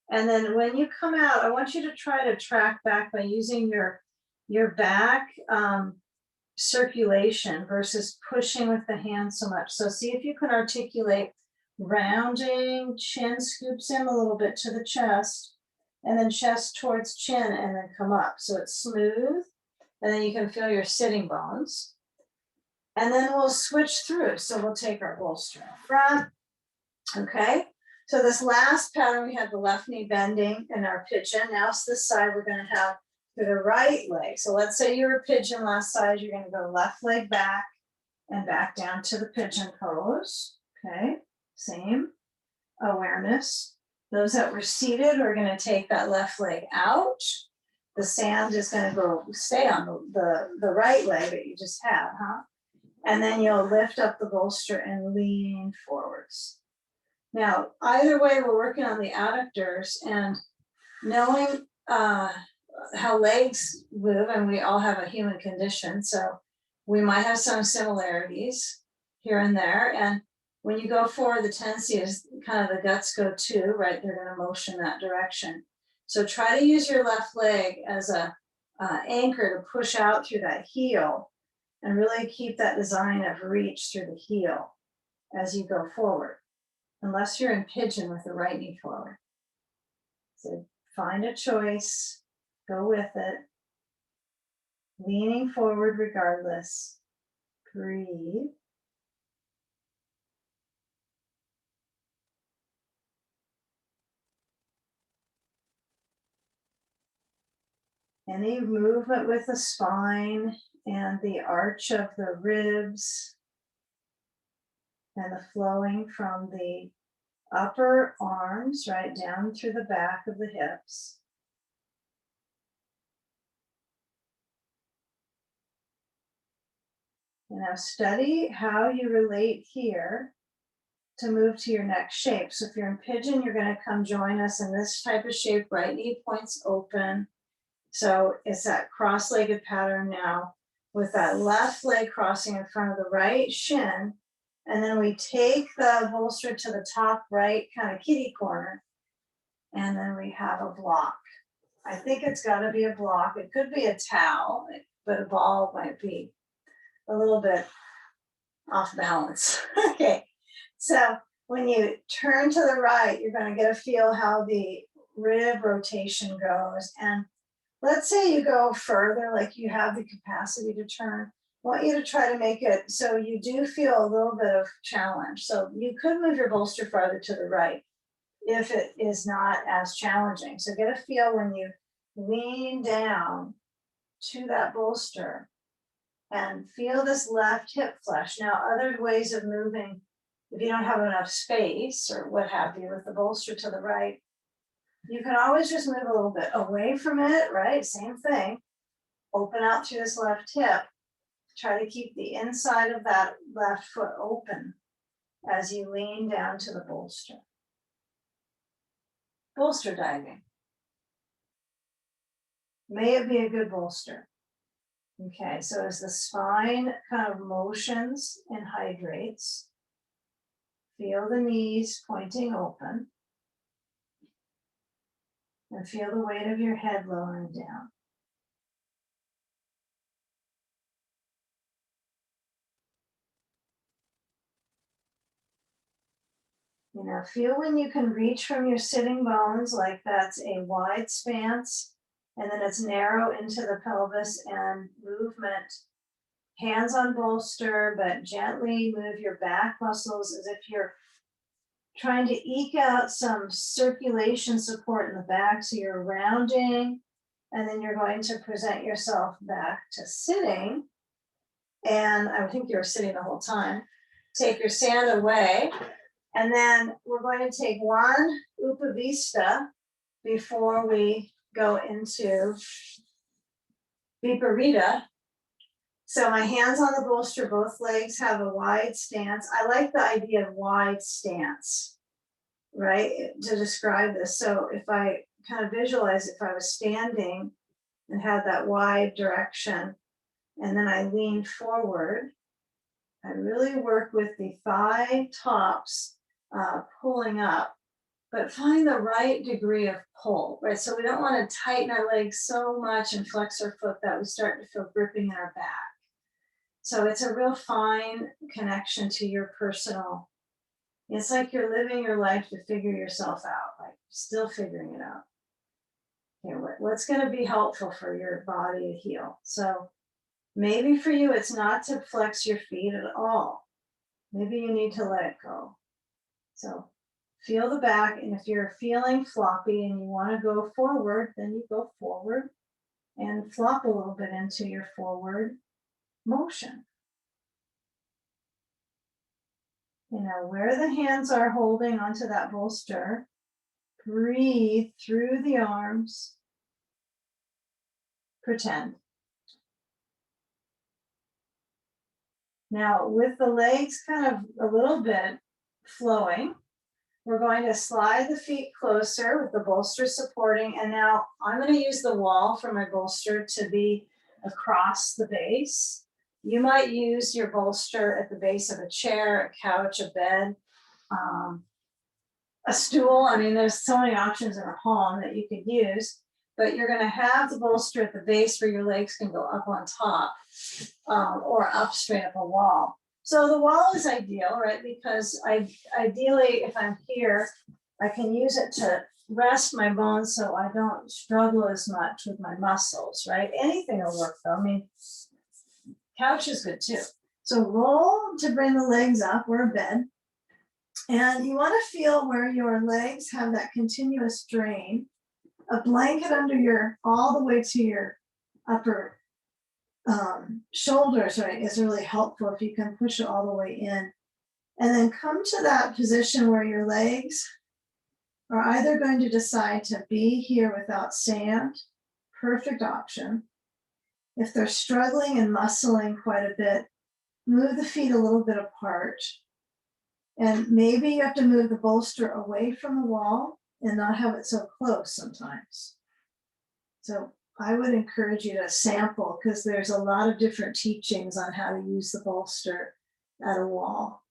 And then when you come out, I want you to try to track back by using your back circulation versus pushing with the hand so much. So see if you can articulate rounding, chin scoops in a little bit to the chest, and then chest towards chin and then come up. So it's smooth, and then you can feel your sitting bones. And then we'll switch through. So we'll take our bolster in front, okay? So this last pattern, we had the left knee bending in our pigeon. Now it's this side we're gonna have to the right leg. So let's say you were pigeon last side, you're gonna go left leg back and back down to the pigeon pose, okay? Same awareness. Those that were seated are gonna take that left leg out. The sand is gonna stay on the right leg that you just had, huh? And then you'll lift up the bolster and lean forwards. Now, either way, we're working on the adductors and knowing how legs move, and we all have a human condition, so we might have some similarities here and there. And when you go forward, the tendency is kind of the guts go too, right? They're going to motion that direction. So try to use your left leg as a anchor to push out through that heel and really keep that design of reach through the heel as you go forward, unless you're in pigeon with the right knee forward. So Find a choice, go with it. Leaning forward regardless. Breathe. Any movement with the spine and the arch of the ribs and the flowing from the upper arms right down through the back of the hips. And now study how you relate here to move to your next shape. So if you're in pigeon, you're going to come join us in this type of shape. Right knee points open. So it's that cross-legged pattern now with that left leg crossing in front of the right shin. And then we take the bolster to the top right kind of kitty corner. And then we have a block. I think it's got to be a block. It could be a towel, but a ball might be a little bit off balance. Okay, so when you turn to the right, you're going to get a feel how the rib rotation goes. And let's say you go further, like you have the capacity to turn. I want you to try to make it so you do feel a little bit of challenge. So you could move your bolster farther to the right if it is not as challenging. So get a feel when you lean down to that bolster and feel this left hip flex. Now, other ways of moving, if you don't have enough space or what have you with the bolster to the right, you can always just move a little bit away from it, right? Same thing. Open out through this left hip. Try to keep the inside of that left foot open as you lean down to the bolster. Bolster diving. May it be a good bolster. Okay, so as the spine kind of motions and hydrates, feel the knees pointing open and feel the weight of your head lowering down. You know, feel when you can reach from your sitting bones, like that's a wide stance, and then it's narrow into the pelvis and movement. Hands on bolster, but gently move your back muscles as if you're trying to eke out some circulation support in the back. So you're rounding, and then you're going to present yourself back to sitting. And I think you were sitting the whole time. Take your sand away. And then we're going to take one Upavista before we go into Viparita. So my hands on the bolster, both legs have a wide stance. I like the idea of wide stance, right, to describe this. So if I kind of visualize if I was standing and had that wide direction, and then I lean forward, I really work with the thigh tops pulling up, but find the right degree of pull, right? So we don't want to tighten our legs so much and flex our foot that we start to feel gripping in our back. So it's a real fine connection to your personal. It's like you're living your life to figure yourself out, like still figuring it out. Okay, what's going to be helpful for your body to heal? So maybe for you, it's not to flex your feet at all. Maybe you need to let it go. So feel the back, and if you're feeling floppy and you want to go forward, then you go forward and flop a little bit into your forward motion. You know, where the hands are holding onto that bolster, breathe through the arms, pretend. Now, with the legs kind of a little bit flowing, we're going to slide the feet closer with the bolster supporting. And now I'm going to use the wall for my bolster to be across the base. You might use your bolster at the base of a chair, a couch, a bed, a stool. I mean, there's so many options in a home that you could use, but you're going to have the bolster at the base where your legs can go up on top or up straight up a wall. So the wall is ideal, right? Because ideally, if I'm here, I can use it to rest my bones so I don't struggle as much with my muscles, right? Anything will work though. I mean, couch is good too. So roll to bring the legs up or a bed. And you want to feel where your legs have that continuous drain. A blanket under your, all the way to your upper shoulders, right, is really helpful if you can push it all the way in. And then come to that position where your legs are either going to decide to be here without sand, perfect option. If they're struggling and muscling quite a bit, move the feet a little bit apart. And maybe you have to move the bolster away from the wall and not have it so close sometimes. So I would encourage you to sample, because there's a lot of different teachings on how to use the bolster at a wall.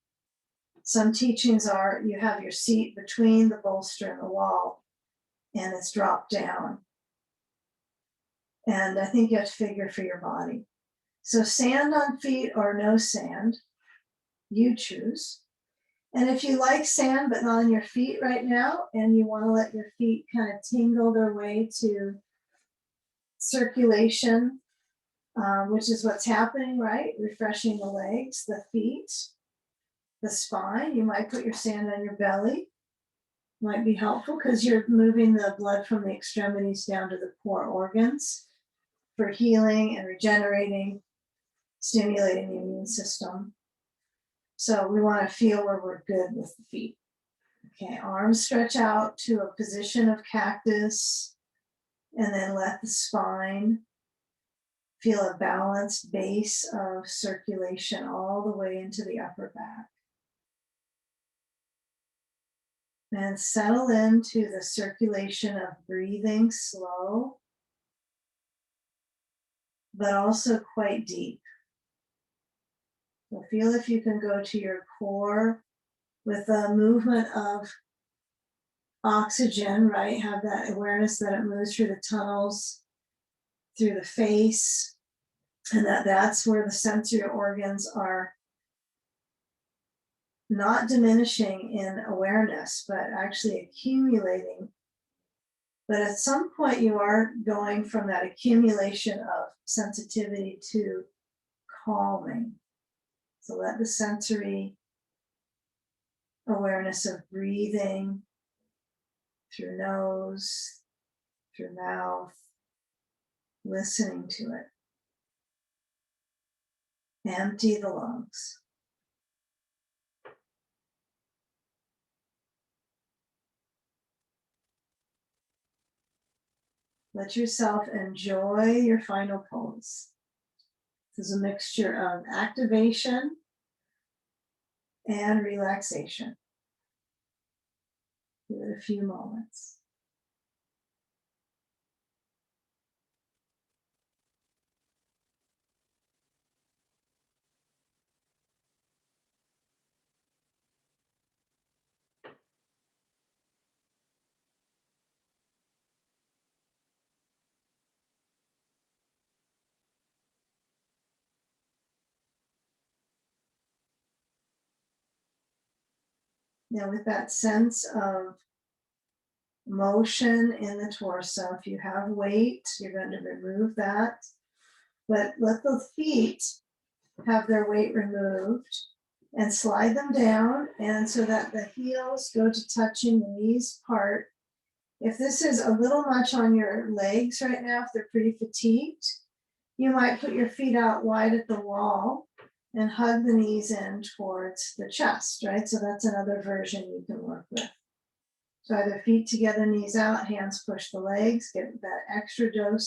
Some teachings are you have your seat between the bolster and the wall and it's dropped down. And I think you have to figure for your body. So sand on feet or no sand, you choose. And if you like sand but not on your feet right now, and you want to let your feet kind of tingle their way to circulation, which is what's happening, right? Refreshing the legs, the feet, the spine. You might put your sand on your belly. Might be helpful because you're moving the blood from the extremities down to the core organs for healing and regenerating, stimulating the immune system. So we want to feel where we're good with the feet. Okay, arms stretch out to a position of cactus, and then let the spine feel a balanced base of circulation all the way into the upper back. And settle into the circulation of breathing slow, but also quite deep. So feel if you can go to your core with a movement of oxygen, right? Have that awareness that it moves through the tunnels, through the face, and that's where the sensory organs are not diminishing in awareness, but actually accumulating. But at some point, you are going from that accumulation of sensitivity to calming. So let the sensory awareness of breathing through nose, through mouth, listening to it. Empty the lungs. Let yourself enjoy your final pose. This is a mixture of activation and relaxation. Give it a few moments. Now, with that sense of motion in the torso, if you have weight, you're going to remove that. But let the feet have their weight removed and slide them down, and so that the heels go to touching the knees part. If this is a little much on your legs right now, if they're pretty fatigued, you might put your feet out wide at the wall and hug the knees in towards the chest, right? So that's another version you can work with. So either feet together, knees out, hands push the legs, get that extra dose